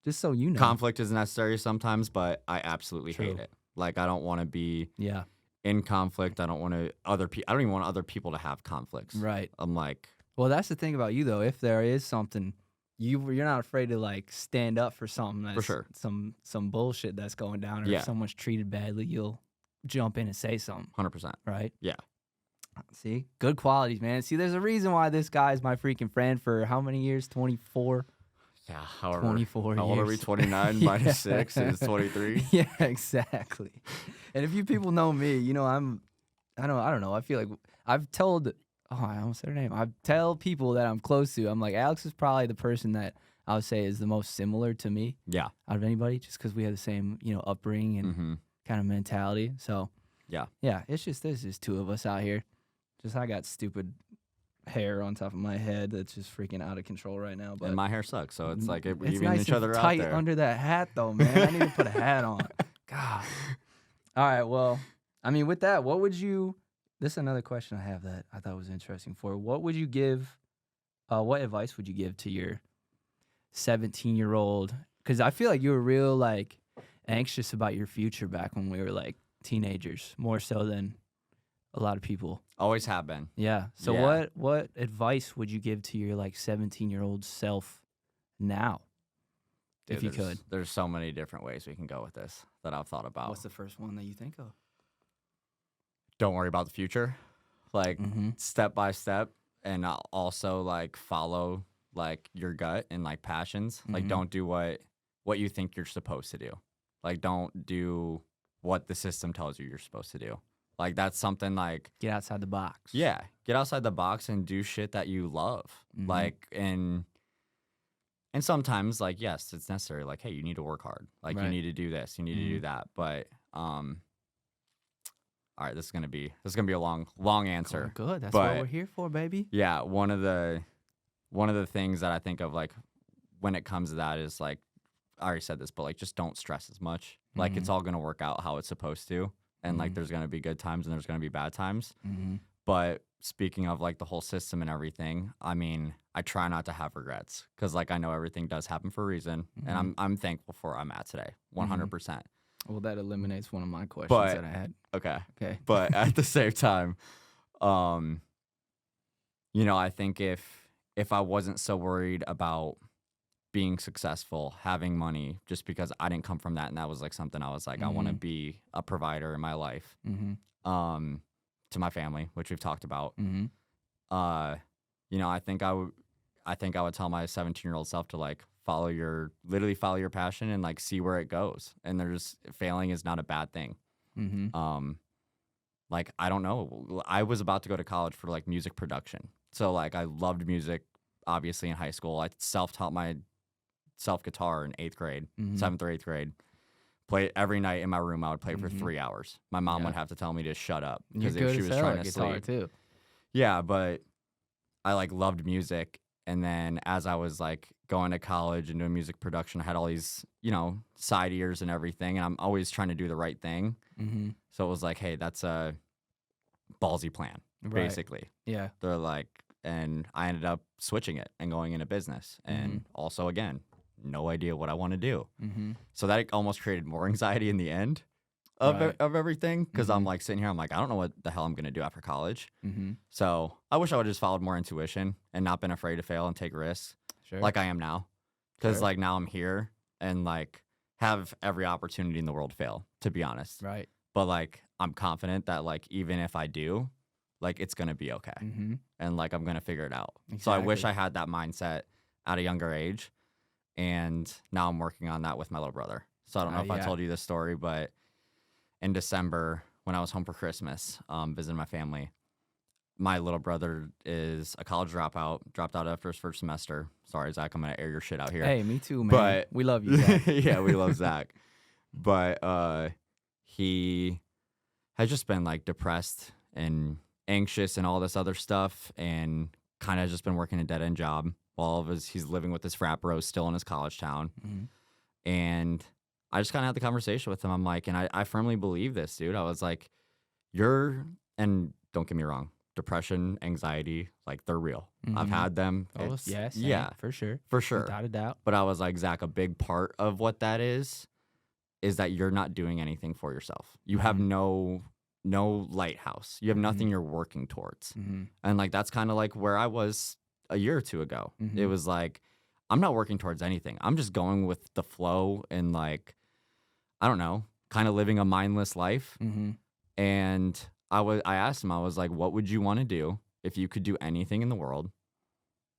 A: just so you know.
B: conflict is necessary sometimes, but I absolutely
A: True.
B: hate it. Like, I don't want to be
A: Yeah.
B: in conflict. I don't even want other people to have conflicts.
A: Right.
B: I'm like,
A: Well, that's the thing about you though. If there is something, you're not afraid to like stand up for something that's
B: For sure.
A: some bullshit that's going down, or
B: Yeah.
A: if someone's treated badly, you'll jump in and say something.
B: 100%.
A: Right?
B: Yeah.
A: See, good qualities, man. See, there's a reason why this guy is my freaking friend for how many years? 24.
B: Yeah. However,
A: 24
B: how old are we?
A: years.
B: 29
A: Yeah.
B: minus 6 is 23.
A: Yeah, exactly. And if you people know me, you know I don't know. I feel like I've told. Oh, I almost said her name. I tell people that I'm close to. I'm like, Alex is probably the person that I would say is the most similar to me
B: Yeah.
A: out of anybody, just because we have the same, you know, upbringing and
B: Mm-hmm.
A: kind of mentality. So
B: Yeah.
A: there's just two of us out here. Just I got stupid hair on top of my head that's just freaking out of control right now. But
B: And my hair sucks, so it's like we're
A: it's
B: even
A: nice
B: each
A: and
B: other out
A: tight
B: there.
A: under that hat, though, man. I need to put a hat on. God. All right. Well, I mean, with that, what would you? This is another question I have that I thought was interesting. What would you give? What advice would you give to your 17-year-old? Because I feel like you were real like anxious about your future back when we were like teenagers, more so than a lot of people.
B: Always have been.
A: Yeah. So
B: Yeah.
A: what advice would you give to your like 17-year-old self now?
B: Dude,
A: if you could.
B: There's so many different ways we can go with this that I've thought about.
A: What's the first one that you think of?
B: Don't worry about the future. Like,
A: Mm-hmm.
B: step by step, and also like follow like your gut and like passions. Like,
A: Mhm.
B: don't do what you think you're supposed to do. Like, don't do what the system tells you you're supposed to do. Like, that's something like,
A: Get outside the box.
B: yeah, get outside the box and do shit that you love.
A: Mhm.
B: Like, and sometimes, like, yes, it's necessary. Like, hey, you need to work hard. Like, you
A: Right.
B: need to do this, you need to do that. But all right, this is gonna be a long answer.
A: Good. That's
B: But-
A: what we're here for, baby.
B: Yeah, one of the things that I think of like when it comes to that is like, I already said this, but like, just don't stress as much. Like, it's all gonna work out how it's supposed to, and like,
A: Mhm.
B: there's gonna be good times and there's gonna be bad times.
A: Mm-hmm.
B: But speaking of like the whole system and everything, I mean, I try not to have regrets because like I know everything does happen for a reason, and I'm thankful for where I'm at today, 100%.
A: Well, that eliminates one of my questions
B: But-
A: that I had.
B: Okay.
A: Okay.
B: But at the same time, you know, I think if I wasn't so worried about being successful, having money, just because I didn't come from that, and that was like something I was like, I want to
A: Mhm.
B: be a provider in my life,
A: Mm-hmm.
B: to my family, which we've talked about.
A: Mm-hmm.
B: You know, I think I would tell my 17-year-old self to like literally follow your passion and like see where it goes. And failing is not a bad thing.
A: Mm-hmm.
B: Like, I don't know. I was about to go to college for like music production. So like, I loved music, obviously in high school. I self-taught myself guitar in 8th grade,
A: Mhm.
B: 7th or 8th grade. Play every night in my room. I would play for
A: Mhm.
B: 3 hours. My mom
A: Yeah.
B: would have to tell me to shut up
A: You're
B: because
A: good
B: if she
A: as
B: was
A: hell
B: trying
A: at
B: to
A: guitar
B: sleep.
A: too.
B: Yeah, but I like loved music. And then as I was like going to college and doing music production, I had all these, you know, side ears and everything. And I'm always trying to do the right thing.
A: Mm-hmm.
B: So it was like, hey, that's a ballsy plan,
A: Right.
B: basically.
A: Yeah.
B: They're like, and I ended up switching it and going into business. And also, again, no idea what I want to do.
A: Mm-hmm.
B: So that almost created more anxiety in the end of,
A: Right.
B: of everything. Because I'm
A: Mhm.
B: like sitting here, I'm like, I don't know what the hell I'm going to do after college.
A: Mm-hmm.
B: So I wish I would have just followed more intuition and not been afraid to fail and take risks
A: Sure.
B: like I am now. Because
A: Sure.
B: like now I'm here and like have every opportunity in the world to fail, to be honest.
A: Right.
B: But like I'm confident that like even if I do, like it's going to be okay.
A: Mm-hmm.
B: And like I'm going to figure it out. So I wish
A: Exactly.
B: I had that mindset at a younger age. And now I'm working on that with my little brother. So I don't know if I
A: Yeah.
B: told you this story, but in December when I was home for Christmas, visiting my family, my little brother is a college dropout, dropped out after his first semester. Sorry, Zach, I'm going to air your shit out here.
A: Hey, me too, man.
B: But-
A: we love you, Zach.
B: Yeah, we love Zach. But he has just been like depressed and anxious and all this other stuff and kind of just been working a dead end job while he's living with his frat bros still in his college town.
A: Mm-hmm.
B: And I just kind of had the conversation with him. I'm like, and I firmly believe this, dude. I was like, and don't get me wrong, depression, anxiety, like they're real.
A: Mm-hmm.
B: I've had them.
A: Oh,
B: It's-
A: yeah, for sure.
B: For sure.
A: Without a doubt.
B: But I was like, Zach, a big part of what that is that you're not doing anything for yourself. You have no lighthouse. You have nothing you're working towards.
A: Mm-hmm.
B: And like that's kind of like where I was a year or two ago.
A: Mm-hmm.
B: It was like, I'm not working towards anything. I'm just going with the flow and like, I don't know, kind of living a mindless life.
A: Mm-hmm.
B: And I asked him, I was like, what would you want to do if you could do anything in the world?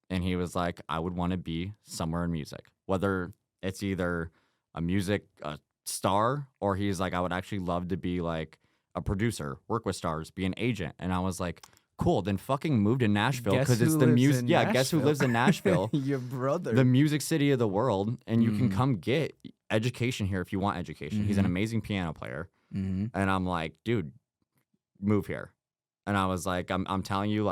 B: And he was like, I would want to be somewhere in music, whether it's either a star, or he's like, I would actually love to be like a producer, work with stars, be an agent. And I was like, cool, then fucking move to Nashville because it's the music. Yeah, guess who lives in Nashville?
A: Your brother.
B: The music city of the world. And you can come get education here if you want education. He's an amazing piano player.
A: Mm-hmm.
B: And I'm like, dude, move here. And I was like, I'm telling you,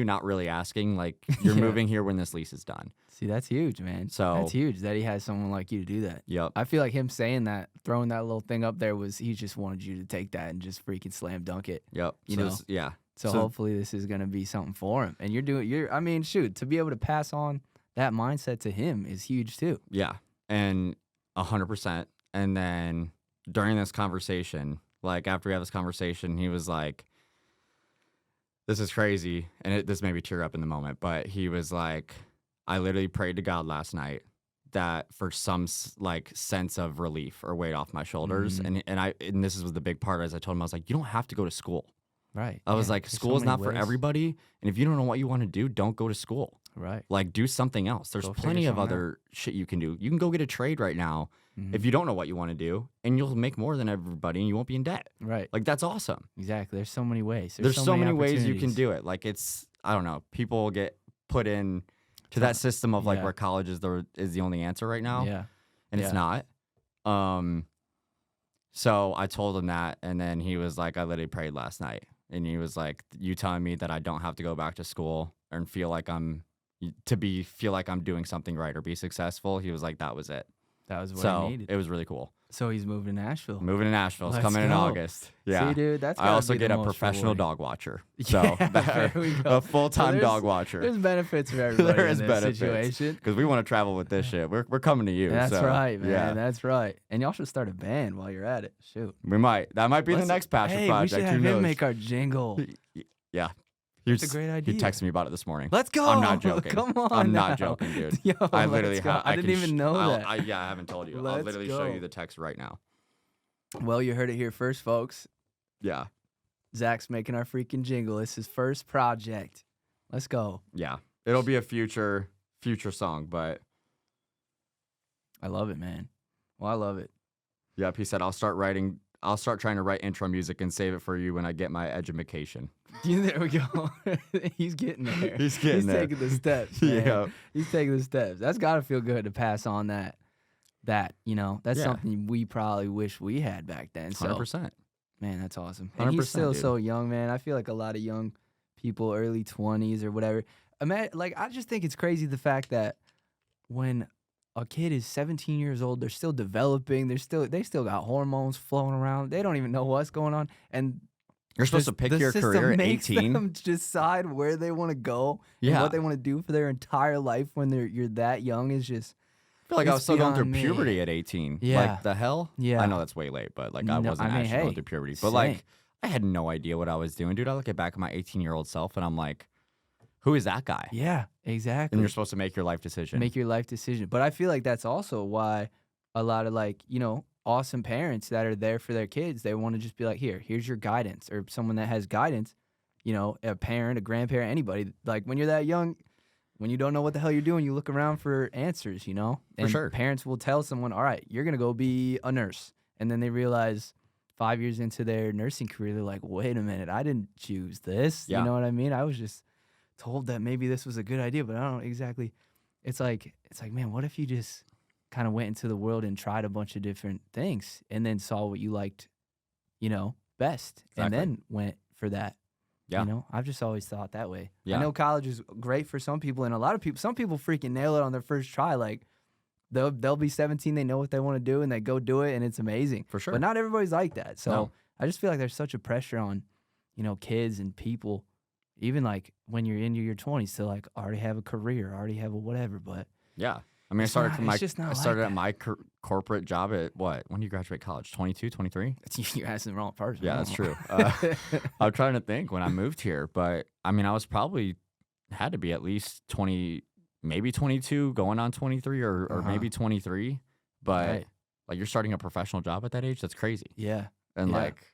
B: not really asking, like, you're moving here when this lease is done.
A: See, that's huge, man.
B: So
A: that's huge that he has someone like you to do that.
B: Yep.
A: I feel like him saying that, throwing that little thing up there he just wanted you to take that and just freaking slam dunk it.
B: Yep.
A: You know?
B: Yeah.
A: So hopefully this is going to be something for him. And I mean, shoot, to be able to pass on that mindset to him is huge too.
B: Yeah. And 100%. And then during this conversation, like after we had this conversation, he was like, this is crazy. And this made me tear up in the moment, but he was like, I literally prayed to God last night that for some like sense of relief or weight off my shoulders.
A: Mm-hmm.
B: And this was the big part, as I told him, I was like, you don't have to go to school.
A: Right.
B: I was like, school is not for everybody. And if you don't know what you want to do, don't go to school.
A: Right.
B: Like, do something else. There's plenty of other shit you can do. You can go get a trade right now if you don't know what you want to do, and you'll make more than everybody, and you won't be in debt.
A: Right.
B: Like, that's awesome.
A: Exactly. There's so many ways.
B: There's so many ways you can do it. Like, it's, I don't know, people get put in to that system of like where college is the only answer right now.
A: Yeah.
B: And it's not. So I told him that, and then he was like, I literally prayed last night. And he was like, you telling me that I don't have to go back to school and feel like I'm doing something right or be successful. He was like, that was it.
A: That was what I needed.
B: It was really cool.
A: So he's moving to Nashville.
B: Moving to Nashville. It's
A: Let's
B: coming in
A: go.
B: August. Yeah.
A: See, dude, that's
B: I also
A: be
B: get
A: the
B: a
A: most
B: professional
A: rewarding.
B: dog watcher.
A: Yeah,
B: So
A: there we go.
B: a full-time dog watcher.
A: There's benefits for everybody
B: There
A: in
B: is
A: this
B: benefits.
A: situation.
B: Because we want to travel with this shit. We're coming to you.
A: That's
B: so,
A: right, man.
B: Yeah.
A: That's right. And y'all should start a band while you're at it. Shoot.
B: We might. That might be the next passion project.
A: We should have
B: Who
A: him
B: knows?
A: make our jingle.
B: Yeah.
A: That's a great idea.
B: He texted me about it this morning.
A: Let's go.
B: I'm not joking.
A: Come on.
B: I'm
A: now.
B: not joking, dude.
A: Yo,
B: I literally
A: let's go. I didn't even know that.
B: I haven't told you. I'll
A: Let's
B: literally
A: go.
B: show you the text right now.
A: Well, you heard it here first, folks.
B: Yeah.
A: Zach's making our freaking jingle. It's his first project. Let's go.
B: Yeah. It'll be a future song, but
A: I love it, man. Well, I love it.
B: yep, he said I'll start trying to write intro music and save it for you when I get my education.
A: Yeah, there we go. He's getting there.
B: He's getting there.
A: Taking the steps. Man.
B: Yeah.
A: He's taking the steps. That's got to feel good to pass on that, that's
B: Yeah.
A: something we probably wish we had back then. So,
B: 100%.
A: man, that's awesome. And he's
B: 100%,
A: still
B: dude.
A: so young, man. I feel like a lot of young people, early 20s or whatever. I just think it's crazy the fact that when a kid is 17 years old, they're still developing. They still got hormones flowing around. They don't even know what's going on. And
B: You're supposed to pick
A: the
B: your
A: system
B: career at
A: makes
B: 18.
A: them decide where they want to go and
B: Yeah.
A: what they want to do for their entire life when you're that young is just.
B: I feel like I
A: It's
B: was still going through
A: beyond me.
B: puberty at 18.
A: Yeah.
B: Like, the hell?
A: Yeah.
B: I know that's way late, but, like, I
A: No,
B: wasn't
A: I mean,
B: actually going
A: hey,
B: through puberty. But,
A: same.
B: like, I had no idea what I was doing, dude. I look back at my 18-year-old self, and I'm like, who is that guy?
A: Yeah, exactly.
B: And you're supposed to make your life decision.
A: Make your life decision. But I feel like that's also why a lot of awesome parents that are there for their kids, they want to just be like, here's your guidance, or someone that has guidance, a parent, a grandparent, anybody. Like when you're that young, when you don't know what the hell you're doing, you look around for answers, And
B: For sure.
A: parents will tell someone, all right, you're going to go be a nurse. And then they realize 5 years into their nursing career, they're like, wait a minute, I didn't choose this.
B: Yeah.
A: You know what I mean? I was just told that maybe this was a good idea, but I don't exactly. It's like, man, what if you just kind of went into the world and tried a bunch of different things and then saw what you liked, best, and
B: Exactly.
A: then went for that.
B: Yeah.
A: You know, I've just always thought that way.
B: Yeah.
A: I know college is great for some people, and a lot of people, some people freaking nail it on their first try. Like they'll be 17, they know what they want to do, and they go do it, and it's amazing.
B: For sure.
A: But not everybody's like that. So
B: No.
A: I just feel like there's such a pressure on, you know, kids and people, even like when you're in your 20s to like already have a career, already have a whatever. But
B: Yeah. I mean, I
A: It's
B: started
A: not-
B: from
A: it's
B: my
A: just not
B: I
A: like
B: started at
A: that.
B: my corporate job at what? When do you graduate college? 22, 23?
A: you're asking the wrong person.
B: Yeah,
A: I
B: that's
A: don't
B: true.
A: know.
B: I'm trying to think when I moved here, but I mean, I was probably had to be at least 20, maybe 22, going on 23 or
A: Uh-huh.
B: maybe 23. But
A: Right.
B: like you're starting a professional job at that age, that's crazy.
A: Yeah.
B: And
A: Yeah.
B: like,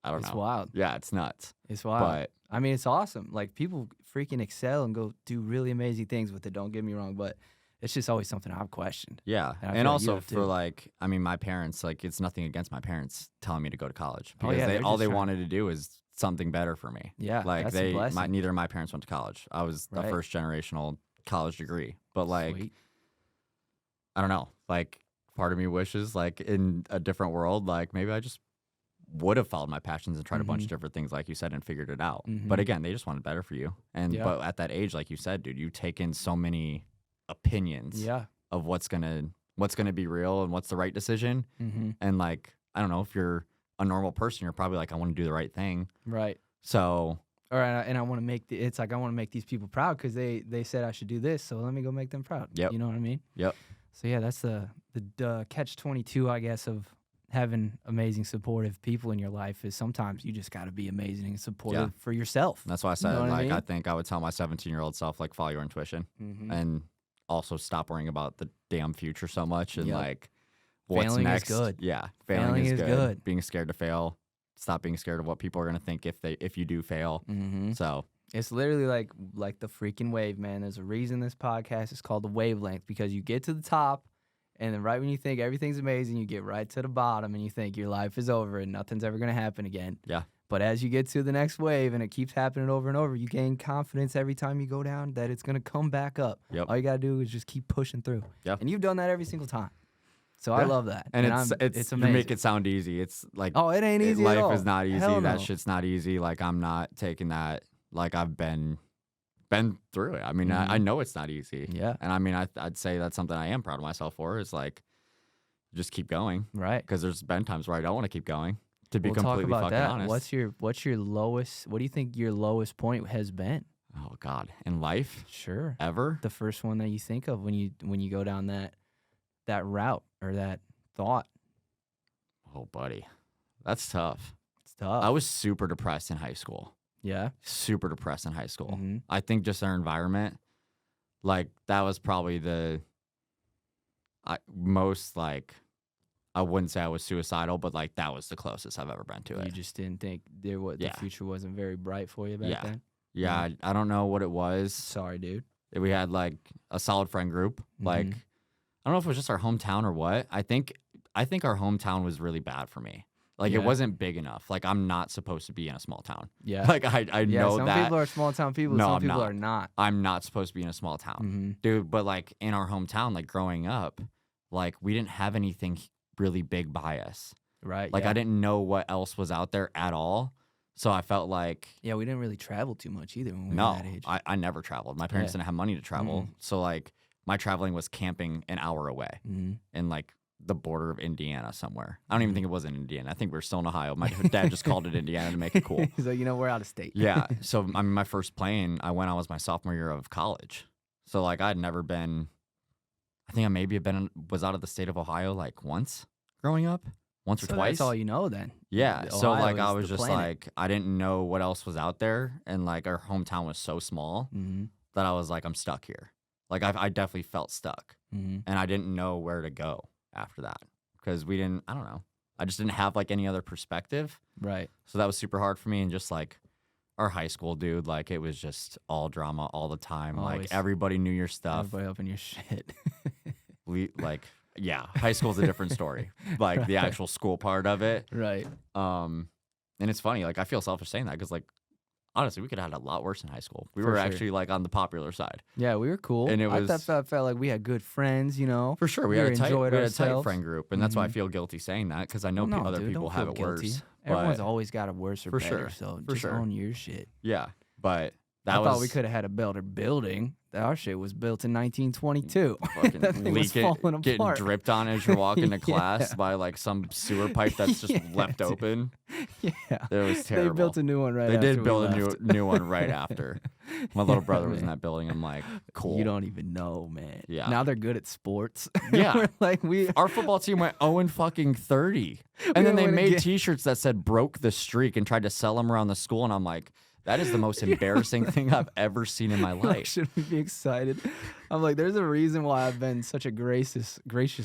B: I don't
A: It's
B: know.
A: wild.
B: Yeah, it's nuts.
A: It's wild.
B: But
A: I mean, it's awesome. Like people freaking excel and go do really amazing things with it. Don't get me wrong, but it's just always something I've questioned.
B: yeah,
A: And I feel
B: and
A: like you
B: also
A: have
B: for
A: too.
B: like, I mean, my parents, like, it's nothing against my parents telling me to go to college
A: Oh,
B: because
A: yeah,
B: they
A: they're
B: all
A: just
B: they
A: trying-
B: wanted to do is something better for me.
A: Yeah,
B: Like
A: that's a blessing.
B: neither of my parents went to college. I was a
A: Right.
B: first generational college degree, but like,
A: Sweet.
B: I don't know. Like, part of me wishes, like, in a different world, like, maybe I just would have followed my passions and tried a bunch of different things, like you said, and figured it out. But
A: Mhm.
B: again, they just wanted better for you. And
A: Yeah.
B: but at that age, like you said, dude, you take in so many opinions
A: Yeah.
B: of what's gonna be real and what's the right decision.
A: Mm-hmm.
B: And like, I don't know, if you're a normal person, you're probably like, I want to do the right thing.
A: Right.
B: So
A: Or and I want to make it's like I want to make these people proud because they said I should do this, so let me go make them proud.
B: Yep.
A: You know what I mean?
B: Yep.
A: So yeah, that's the catch-22, I guess, of having amazing supportive people in your life is sometimes you just got to be amazing and supportive for yourself.
B: that's why I
A: You
B: said,
A: know what I
B: like,
A: mean?
B: I think I would tell my 17-year-old self, like, follow your intuition.
A: Mm-hmm.
B: And also stop worrying about the damn future so much and
A: Yep.
B: like what's
A: Failing is
B: next.
A: good.
B: Yeah,
A: Failing is good.
B: Being scared to fail. Stop being scared of what people are gonna think if you do fail.
A: Mm-hmm.
B: So
A: It's literally like the freaking wave, man. There's a reason this podcast is called the Wavelength because you get to the top, and then right when you think everything's amazing, you get right to the bottom, and you think your life is over and nothing's ever gonna happen again.
B: yeah,
A: But as you get to the next wave and it keeps happening over and over, you gain confidence every time you go down that it's gonna come back up.
B: Yep.
A: All you gotta do is just keep pushing through.
B: Yeah.
A: And you've done that every single time. So I
B: Yeah.
A: love that.
B: and
A: it's
B: you
A: amazing.
B: make it sound easy. It's like
A: Oh, it ain't easy at
B: life
A: all.
B: is not easy.
A: Hell
B: That
A: no.
B: shit's not easy. Like I'm not taking that. Like I've been through it. I mean,
A: Mhm.
B: I know it's not easy.
A: Yeah.
B: And I mean, I'd say that's something I am proud of myself for. Is like just keep going.
A: Right.
B: Because there's been times where I don't want to keep going. To be
A: We'll talk
B: completely
A: about
B: fucking
A: that.
B: honest.
A: What's your lowest? What do you think your lowest point has been?
B: Oh God, in life
A: Sure.
B: ever?
A: The first one that you think of when you go down that route or that thought.
B: Oh, buddy, that's tough.
A: It's tough.
B: I was super depressed in high school.
A: Yeah.
B: Super depressed in high school.
A: Mhm.
B: I think just our environment, like that was probably the most like. I wouldn't say I was suicidal, but like that was the closest I've ever been to
A: You
B: it.
A: just didn't think the
B: Yeah.
A: future wasn't very bright for you back
B: Yeah.
A: then.
B: Yeah, I don't know what it was.
A: Sorry, dude.
B: We had like a solid friend group. Like
A: Mhm.
B: I don't know if it was just our hometown or what. I think our hometown was really bad for me. Like
A: Yeah.
B: it wasn't big enough. Like I'm not supposed to be in a small town.
A: Yeah.
B: Like I
A: Yeah.
B: know
A: Some
B: that
A: people are small town people.
B: No,
A: some
B: I'm
A: people
B: not.
A: are not.
B: I'm not supposed to be in a small town.
A: Mm-hmm.
B: Dude, but like in our hometown, like growing up, like we didn't have anything really big by us.
A: Right.
B: Like
A: yeah.
B: I didn't know what else was out there at all. So I felt like
A: Yeah, we didn't really travel too much either when we were
B: no,
A: that age.
B: I never traveled. My parents
A: Yeah.
B: didn't have money to travel. So like my traveling was camping an hour away
A: Mm-hmm.
B: in like the border of Indiana somewhere. I don't even
A: Mhm.
B: think it was in Indiana. I think we were still in Ohio. My dad just called it Indiana to make it cool.
A: He's like, we're out of state.
B: Yeah. So I mean, my first plane, I was my sophomore year of college. So like I'd never been, I think I maybe was out of the state of Ohio like once growing up, once or
A: So
B: twice.
A: that's all you know then.
B: Yeah. So
A: Ohio
B: like I
A: is
B: was
A: the
B: just
A: planet.
B: like, I didn't know what else was out there. And like our hometown was so small
A: Mm-hmm.
B: that I was like, I'm stuck here. Like I definitely felt stuck
A: Mm-hmm.
B: and I didn't know where to go after that because I don't know. I just didn't have like any other perspective.
A: Right.
B: So that was super hard for me. And just like our high school, dude, like it was just all drama all the time.
A: Always.
B: Like everybody knew your stuff.
A: Everybody up in your shit.
B: Yeah, high school's a different story. Like the
A: Right.
B: actual school part of it.
A: Right.
B: And it's funny, like I feel selfish saying that because like honestly, we could have had a lot worse in high school. We
A: For
B: were
A: sure.
B: actually like on the popular side.
A: Yeah, we were cool.
B: And it
A: I
B: was-
A: felt like we had good friends, you know.
B: For sure, we had a tight
A: ourselves.
B: friend group, and that's why I feel guilty saying that because I know
A: No,
B: other
A: dude,
B: people
A: don't
B: have
A: feel
B: it
A: guilty.
B: worse.
A: Everyone's
B: but-
A: always got it worse or
B: For
A: better.
B: sure.
A: So
B: For
A: just
B: sure.
A: own your shit.
B: yeah, but
A: I
B: that was
A: thought we could have had a better building. Our shit was built in 1922.
B: fucking
A: That thing was falling
B: getting
A: apart.
B: dripped on as you're walking to class
A: Yeah.
B: by like some sewer pipe that's just
A: Yeah,
B: left
A: dude.
B: open.
A: Yeah.
B: It was terrible.
A: They built a new one right
B: They
A: after
B: did
A: we
B: build a
A: left.
B: new one right after. My little
A: Yeah,
B: brother was in
A: man.
B: that building. I'm like, cool.
A: You don't even know, man.
B: Yeah.
A: Now they're good at sports.
B: Yeah.
A: We're like we
B: Our football team went 0-30.
A: We
B: And then they
A: went
B: made
A: again.
B: T-shirts that said "broke the streak" and tried to sell them around the school. And I'm like, that is the most embarrassing thing I've ever seen in my
A: like,
B: life.
A: should we be excited? I'm like, there's a reason why I've been such a gracious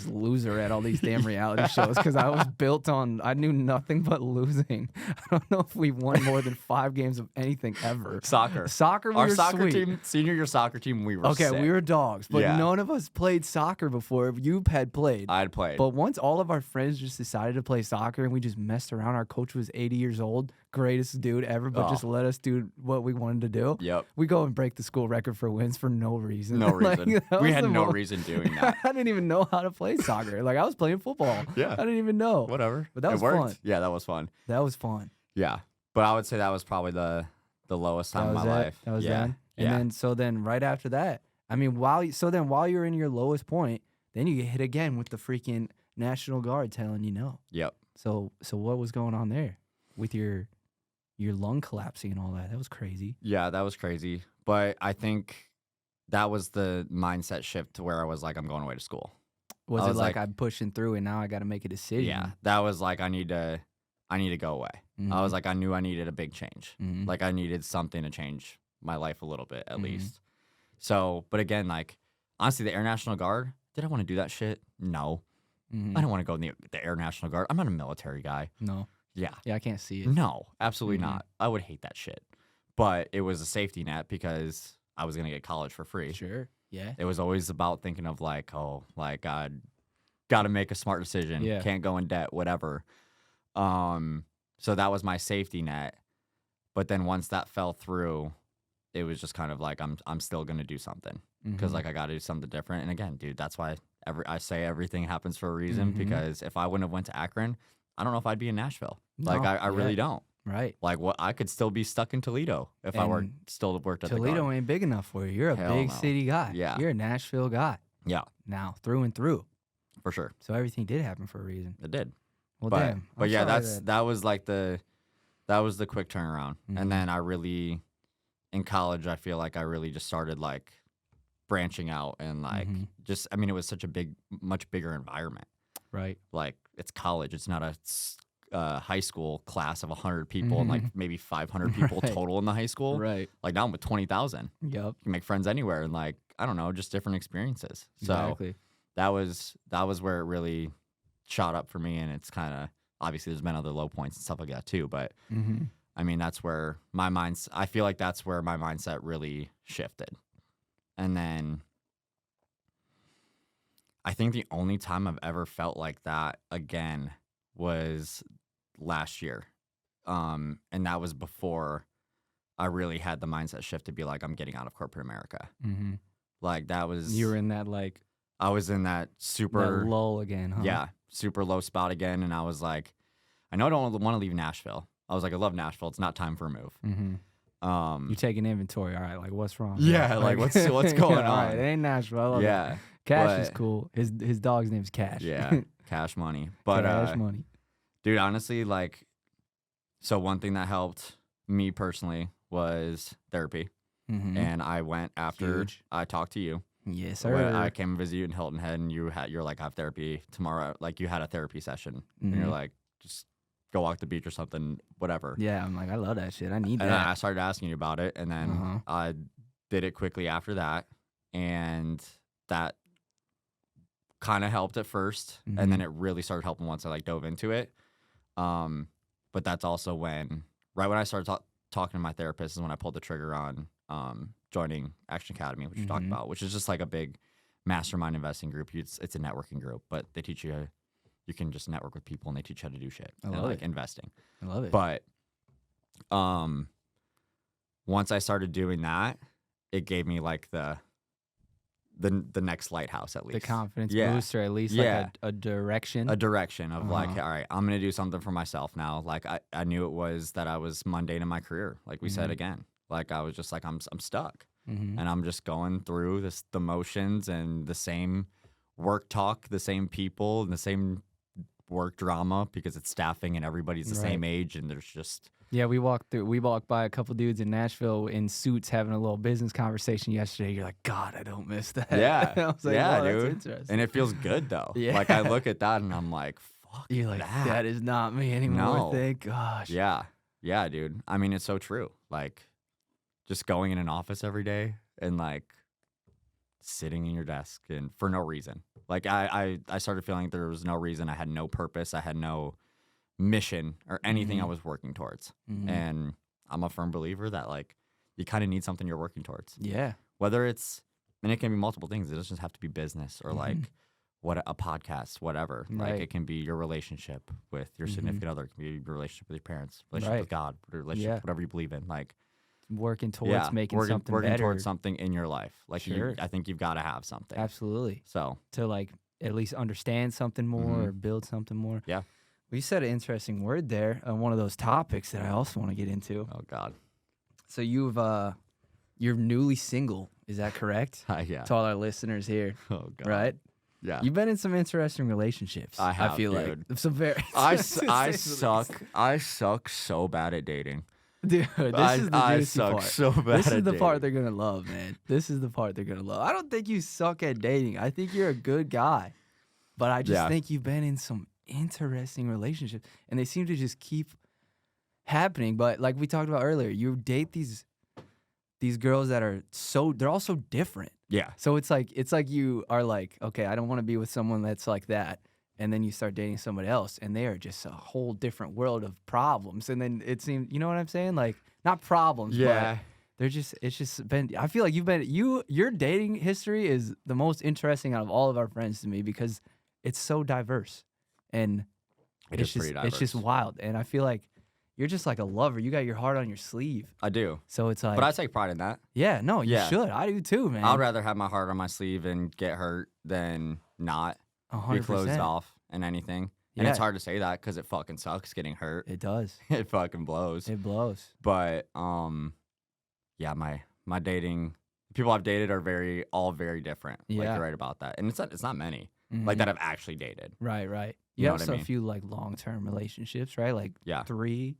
A: loser at all these damn reality shows because I was built on. I knew nothing but losing. I don't know if we won more than 5 games of anything ever.
B: Soccer.
A: Soccer, we
B: Our
A: were
B: soccer
A: sweet.
B: team, senior year soccer team, we were
A: Okay,
B: sick.
A: we were dogs, but
B: Yeah.
A: none of us played soccer before. You had played.
B: I'd played.
A: But once all of our friends just decided to play soccer and we just messed around, our coach was 80 years old, greatest dude ever, but just
B: Oh.
A: let us do what we wanted to do.
B: Yep.
A: We go and break the school record for wins for no reason.
B: No
A: Like,
B: reason.
A: that
B: We
A: was
B: had
A: the
B: no
A: mo-
B: reason doing that.
A: I didn't even know how to play soccer. Like I was playing football.
B: Yeah.
A: I didn't even know.
B: Whatever.
A: But that
B: It
A: was
B: worked.
A: fun.
B: Yeah, that was fun.
A: That was fun.
B: Yeah. But I would say that was probably the lowest time
A: That
B: of
A: was
B: my
A: that.
B: life.
A: That was
B: yeah.
A: then. And
B: Yeah.
A: then right after that, I mean, while you're in your lowest point, then you get hit again with the freaking National Guard telling you no.
B: Yep.
A: So what was going on there with your lung collapsing and all that? That was crazy.
B: Yeah, that was crazy. But I think that was the mindset shift to where I was like, I'm going away to school.
A: Was
B: I
A: it
B: was
A: like
B: like-
A: I'm pushing through and now I got to make a decision?
B: Yeah. That was like I need to go away. I was like, I knew I needed a big change.
A: Mhm.
B: Like I needed something to change my life a little bit at
A: Mhm.
B: least. So, but again, like honestly, the Air National Guard, did I want to do that shit? No.
A: Mhm.
B: I don't want to go in the Air National Guard. I'm not a military guy.
A: No.
B: Yeah.
A: Yeah, I can't see it.
B: No, absolutely
A: Mhm.
B: not. I would hate that shit. But it was a safety net because I was going to get college for free.
A: Sure. Yeah.
B: It was always about thinking of like, oh, like God, got to make a smart decision.
A: Yeah.
B: Can't go in debt, whatever. So that was my safety net. But then once that fell through, it was just kind of like I'm still going to do something because
A: Mhm.
B: like I got to do something different. And again, dude, that's why I say everything happens for a reason
A: Mhm.
B: because if I wouldn't have went to Akron, I don't know if I'd be in Nashville. Like
A: No,
B: I really
A: yeah.
B: don't.
A: Right.
B: Like what I could still be stuck in Toledo if I were
A: And
B: still worked at the
A: Toledo
B: Guard.
A: ain't big enough for you. You're a
B: Hell
A: big
B: no.
A: city guy.
B: Yeah.
A: You're a Nashville guy
B: Yeah,
A: now, through and through.
B: for sure.
A: So everything did happen for a reason.
B: It did.
A: Well,
B: but
A: damn.
B: but
A: I'm
B: yeah,
A: sorry
B: that was like that was the quick turnaround.
A: Mhm.
B: And then I really in college I feel like I really just started like branching out and like
A: Mhm.
B: just I mean it was such a much bigger environment.
A: Right.
B: Like it's college. It's not a high school class of 100 people and like maybe 500 people
A: Right.
B: total in the high school.
A: Right.
B: Like now I'm with 20,000.
A: Yep.
B: You can make friends anywhere and like I don't know, just different experiences. So
A: Exactly.
B: that was where it really shot up for me, and it's kind of obviously there's been other low points and stuff like that too. But
A: Mm-hmm.
B: I mean that's where I feel like that's where my mindset really shifted, and then I think the only time I've ever felt like that again was last year, and that was before I really had the mindset shift to be like I'm getting out of corporate America.
A: Mm-hmm.
B: Like that was
A: You were in that like
B: I was in that super
A: that lull again, huh?
B: yeah, super low spot again. And I was like, I know I don't want to leave Nashville. I was like, I love Nashville. It's not time for a move.
A: Mm-hmm. You take an inventory. All right, like what's wrong?
B: Yeah, like, what's going
A: All right,
B: on?
A: it ain't Nashville. I love it.
B: yeah,
A: Cash is
B: but-
A: cool. His dog's name's Cash.
B: yeah, cash money. But
A: Cash money.
B: dude, honestly, like, so one thing that helped me personally was therapy.
A: Mm-hmm.
B: And I went after
A: Huge.
B: I talked to you.
A: Yes,
B: When
A: sir.
B: I came and visit you in Hilton Head, and you're like, I have therapy tomorrow. Like, you had a therapy session, and you're
A: Mhm.
B: like, just go walk the beach or something, whatever.
A: Yeah, I'm like, I love that shit. I need
B: And
A: that.
B: I started asking you about it, and then
A: Uh-huh.
B: I did it quickly after that, and that kind of helped at 1st, and then it really started helping once I like dove into it. But that's also when, right when I started talking to my therapist, is when I pulled the trigger on joining Action Academy, which we talked
A: Mhm.
B: about, which is just like a big mastermind investing group. It's a networking group, but they teach you can just network with people, and they teach you how to do shit
A: I
B: and
A: love
B: like
A: it.
B: investing.
A: I love it.
B: But once I started doing that, it gave me like the next lighthouse at least.
A: The confidence
B: Yeah.
A: boost, or at least
B: Yeah.
A: like a direction.
B: A direction of like,
A: Uh-huh.
B: all right, I'm going to do something for myself now. Like I knew it was that I was mundane in my career. Like we said again, like I was just like, I'm stuck
A: Mm-hmm.
B: and I'm just going through the motions and the same work talk, the same people and the same work drama because it's staffing and everybody's the same age and there's just.
A: Yeah, we walked by a couple dudes in Nashville in suits having a little business conversation yesterday. You're like, God, I don't miss that.
B: Yeah.
A: I was like,
B: yeah,
A: wow, that's
B: dude.
A: interesting.
B: And it feels good though.
A: Yeah.
B: Like I look at that and I'm like, fuck.
A: You're like, that is not me anymore.
B: No.
A: Thank gosh.
B: Yeah. Yeah, dude. I mean, it's so true. Like just going in an office every day and like sitting in your desk and for no reason. Like I started feeling there was no reason. I had no purpose. I had no mission or anything I was working towards. And I'm a firm believer that like you kind of need something you're working towards.
A: Yeah.
B: Whether it's, and it can be multiple things. It doesn't just have to be business or like what a podcast, whatever.
A: Right.
B: Like it can be your relationship with your significant other. It can be your relationship with your parents, relationship
A: Right.
B: with God, relationship, whatever you believe in. Like
A: Working towards making something
B: working
A: better.
B: towards something in your life. Like
A: Sure.
B: I think you've got to have something.
A: Absolutely.
B: So
A: To like at least understand something more or build something more.
B: Yeah.
A: We said an interesting word there on one of those topics that I also want to get into.
B: oh God,
A: So you're newly single, is that correct?
B: yeah.
A: To all our listeners here,
B: Oh God,
A: right?
B: Yeah.
A: You've been in some interesting relationships.
B: I have,
A: feel
B: dude.
A: like some very.
B: I
A: to say the
B: suck.
A: least.
B: I suck so bad at dating.
A: Dude, this is the
B: I
A: juicy
B: suck
A: part.
B: so bad.
A: This is
B: at
A: the part
B: dating.
A: they're gonna love, man. This is the part they're gonna love. I don't think you suck at dating. I think you're a good guy, but I just
B: Yeah.
A: think you've been in some interesting relationships, and they seem to just keep happening. But like we talked about earlier, you date these girls that are they're all so different.
B: Yeah.
A: So it's like you are like, okay, I don't want to be with someone that's like that. And then you start dating somebody else and they are just a whole different world of problems. And then it seems, you know what I'm saying? Like not problems,
B: Yeah.
A: but it's just been, I feel like your dating history is the most interesting out of all of our friends to me because it's so diverse and
B: It
A: it's
B: is pretty
A: it's just
B: diverse.
A: wild. And I feel like you're just like a lover. You got your heart on your sleeve.
B: I do.
A: So it's like,
B: But I take pride in that.
A: yeah, no, you
B: Yeah.
A: should. I do too, man.
B: I'd rather have my heart on my sleeve and get hurt than not
A: 100%.
B: be closed off and anything. And
A: Yeah.
B: it's hard to say that because it fucking sucks getting hurt.
A: It does.
B: It fucking blows.
A: It blows.
B: But yeah, my dating people I've dated are all very different. Like
A: Yeah.
B: you're right about that. And it's not many like
A: Mhm.
B: that I've actually dated.
A: Right, right.
B: You
A: You
B: know
A: have
B: what I
A: also a
B: mean?
A: few like long-term relationships, right? Like
B: Yeah.
A: 3,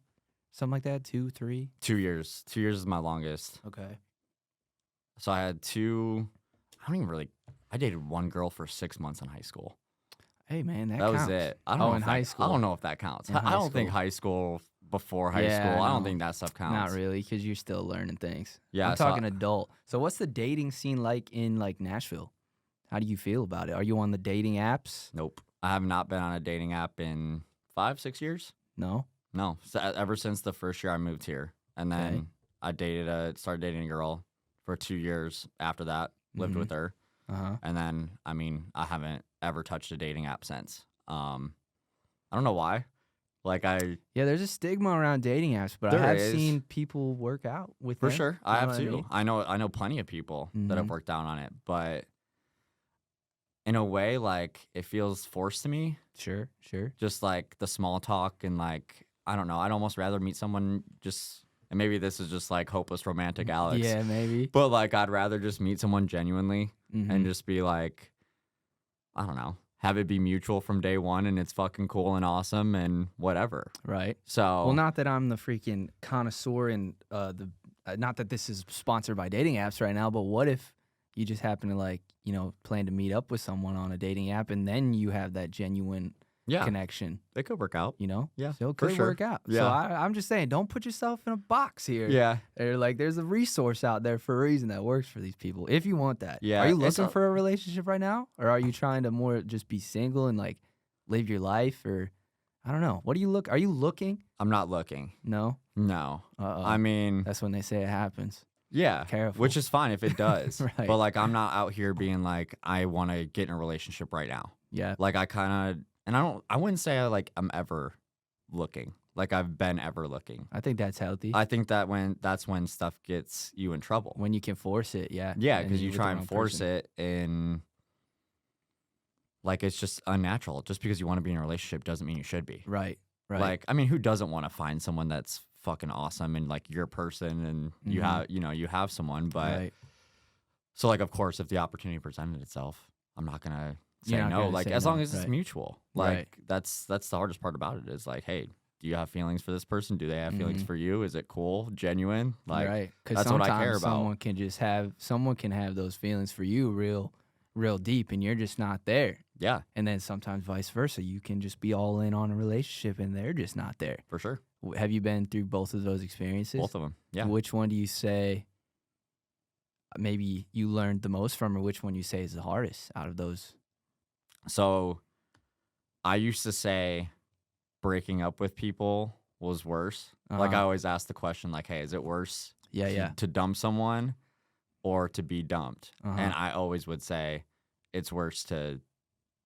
A: something like that. 2, 3.
B: 2 years. 2 years is my longest.
A: Okay.
B: So I had I dated one girl for 6 months in high school.
A: Hey, man, that
B: That was
A: counts.
B: it. I don't
A: Oh,
B: know
A: in
B: if
A: high
B: I
A: school.
B: don't know if that counts.
A: In
B: I
A: high
B: don't think
A: school.
B: high school before high
A: Yeah,
B: school. I don't
A: no.
B: think that stuff counts.
A: Not really, because you're still learning things.
B: Yeah,
A: I'm
B: so
A: talking adult. So what's the dating scene like in like Nashville? How do you feel about it? Are you on the dating apps?
B: Nope. I have not been on a dating app in 5-6 years.
A: No?
B: No, ever since the first year I moved here, and then
A: Okay.
B: I started dating a girl for 2 years after that. Lived
A: Mhm.
B: with her,
A: Uh-huh.
B: and then I haven't ever touched a dating app since. I don't know why. Like
A: Yeah, there's a stigma around dating apps, but I
B: There
A: have
B: is.
A: seen people work out with
B: for
A: them.
B: sure
A: You
B: I
A: know
B: have
A: what
B: too.
A: mean?
B: I know plenty of people that have
A: Mhm.
B: worked out on it, but in a way, like it feels forced to me.
A: Sure, sure.
B: Just like the small talk and like I don't know. I'd almost rather meet someone just. And maybe this is just like hopeless romantic Alex.
A: Yeah, maybe.
B: But like I'd rather just meet someone genuinely
A: Mhm.
B: and just be like, I don't know, have it be mutual from day one and it's fucking cool and awesome and whatever.
A: Right.
B: So
A: Well, not that I'm the freaking connoisseur in not that this is sponsored by dating apps right now, but what if you just happen to like, plan to meet up with someone on a dating app and then you have that genuine
B: yeah,
A: connection,
B: it could work out.
A: Yeah, so it
B: for
A: could
B: sure.
A: work out. So
B: Yeah.
A: I'm just saying, don't put yourself in a box here.
B: Yeah.
A: Or like there's a resource out there for a reason that works for these people if you want that.
B: Yeah,
A: Are you
B: it's
A: looking
B: a-
A: for a relationship right now? Or are you trying to more just be single and like live your life? Or I don't know. Are you looking?
B: I'm not looking.
A: No?
B: No.
A: Uh-oh.
B: I mean,
A: That's when they say it happens.
B: yeah.
A: Careful.
B: Which is fine if it does.
A: Right.
B: But like I'm not out here being like, I want to get in a relationship right now.
A: Yeah.
B: Like I kind of, and I wouldn't say I'm ever looking. like I've been ever looking.
A: I think that's healthy.
B: I think that's when stuff gets you in trouble.
A: When you can force it, yeah.
B: Yeah,
A: And
B: because
A: you're
B: you
A: with
B: try
A: the
B: and
A: wrong
B: force
A: person.
B: it, and like it's just unnatural. Just because you want to be in a relationship doesn't mean you should be.
A: Right.
B: Like, I mean, who doesn't want to find someone that's fucking awesome and like your person, and you have, you have someone, but
A: Right.
B: so like, of course, if the opportunity presented itself, I'm not gonna say
A: You're not
B: no.
A: gonna
B: Like,
A: say
B: as
A: no,
B: long as it's
A: right.
B: mutual. Like,
A: Right.
B: that's the hardest part about it is like, hey, do you have feelings for this person? Do they have feelings for you? Is it cool, genuine? Like,
A: right. Because
B: that's what I care
A: sometimes
B: about.
A: someone can have those feelings for you real deep, and you're just not there.
B: Yeah,
A: And then sometimes vice versa. You can just be all in on a relationship, and they're just not there.
B: for sure.
A: Have you been through both of those experiences?
B: Both of them. Yeah.
A: Which one do you say maybe you learned the most from, or which one you say is the hardest out of those?
B: So I used to say breaking up with people was worse. Like, I always ask the question, like, hey, is it worse
A: Yeah.
B: to dump someone or to be dumped?
A: Uh-huh.
B: And I always would say it's worse to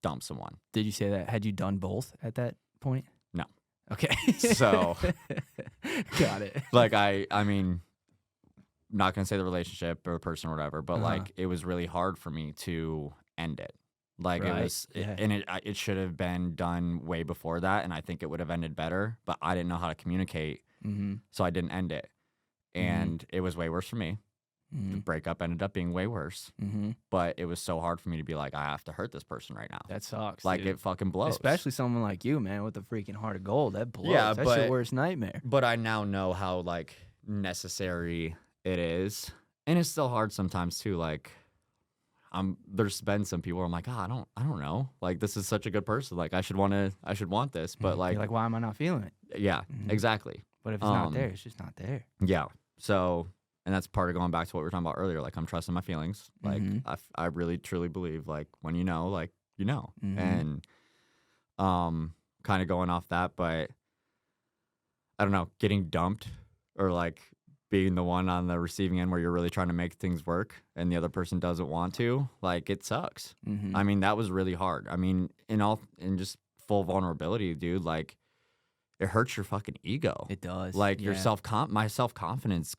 B: dump someone.
A: Did you say that? Had you done both at that point?
B: No.
A: Okay.
B: So
A: got it.
B: like, I mean, not gonna say the relationship or person or whatever, but
A: Uh-huh.
B: like it was really hard for me to end it. Like
A: Right,
B: it was,
A: yeah.
B: and it should have been done way before that, and I think it would have ended better. But I didn't know how to communicate, so I didn't end it, and it was way worse for me. The breakup ended up being way worse, but it was so hard for me to be like, I have to hurt this person right now.
A: That sucks.
B: Like,
A: dude.
B: it fucking blows.
A: Especially someone like you, man, with a freaking heart of gold. That blows.
B: Yeah,
A: That's
B: but-
A: your worst nightmare.
B: But I now know how like necessary it is, and it's still hard sometimes too. Like, there's been some people where I'm like, I don't know. Like, this is such a good person. Like, I should want this, but
A: You're like, why am I not feeling it?
B: yeah, exactly.
A: But if it's not there, it's just not there.
B: Yeah. So, and that's part of going back to what we were talking about earlier. Like, I'm trusting my feelings. Like, I really truly believe, like, when you know, like, you know, and kind of going off that, but I don't know, getting dumped or like being the one on the receiving end where you're really trying to make things work and the other person doesn't want to, like, it sucks. I mean, that was really hard. I mean, in just full vulnerability, dude, like, it hurts your fucking ego.
A: It does.
B: Like,
A: yeah.
B: my self-confidence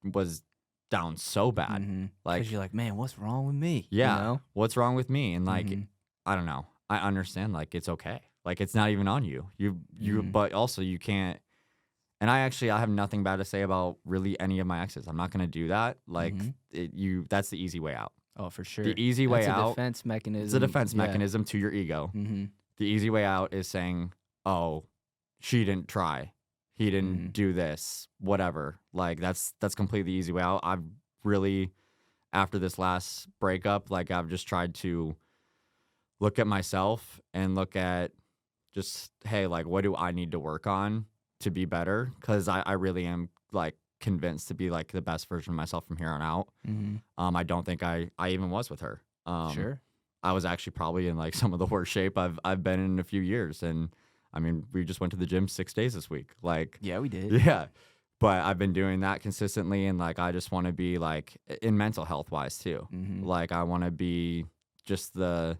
B: was down so bad. Like,
A: Because you're like, man, what's wrong with me?
B: yeah,
A: You know?
B: what's wrong with me? And like, I don't know. I understand, like, it's okay. Like, it's not even on you. But also you can't. And I have nothing bad to say about really any of my exes. I'm not gonna do that. Like, that's the easy way out.
A: Oh, for sure.
B: The easy way
A: That's
B: out.
A: a defense mechanism.
B: It's a defense mechanism to your ego. The easy way out is saying, "Oh, she didn't try. He didn't do this. Whatever." Like, that's completely the easy way out. I've really, after this last breakup, like, I've just tried to look at myself and look at just, hey, like, what do I need to work on to be better? Because I really am, like, convinced to be, like, the best version of myself from here on out. I don't think I even was with her.
A: Sure.
B: I was actually probably in, like, some of the worst shape I've been in a few years. And I mean, we just went to the gym 6 days this week. Like,
A: Yeah, we did.
B: yeah. But I've been doing that consistently, and like, I just want to be, like, in mental health wise too. Like, I want to be just the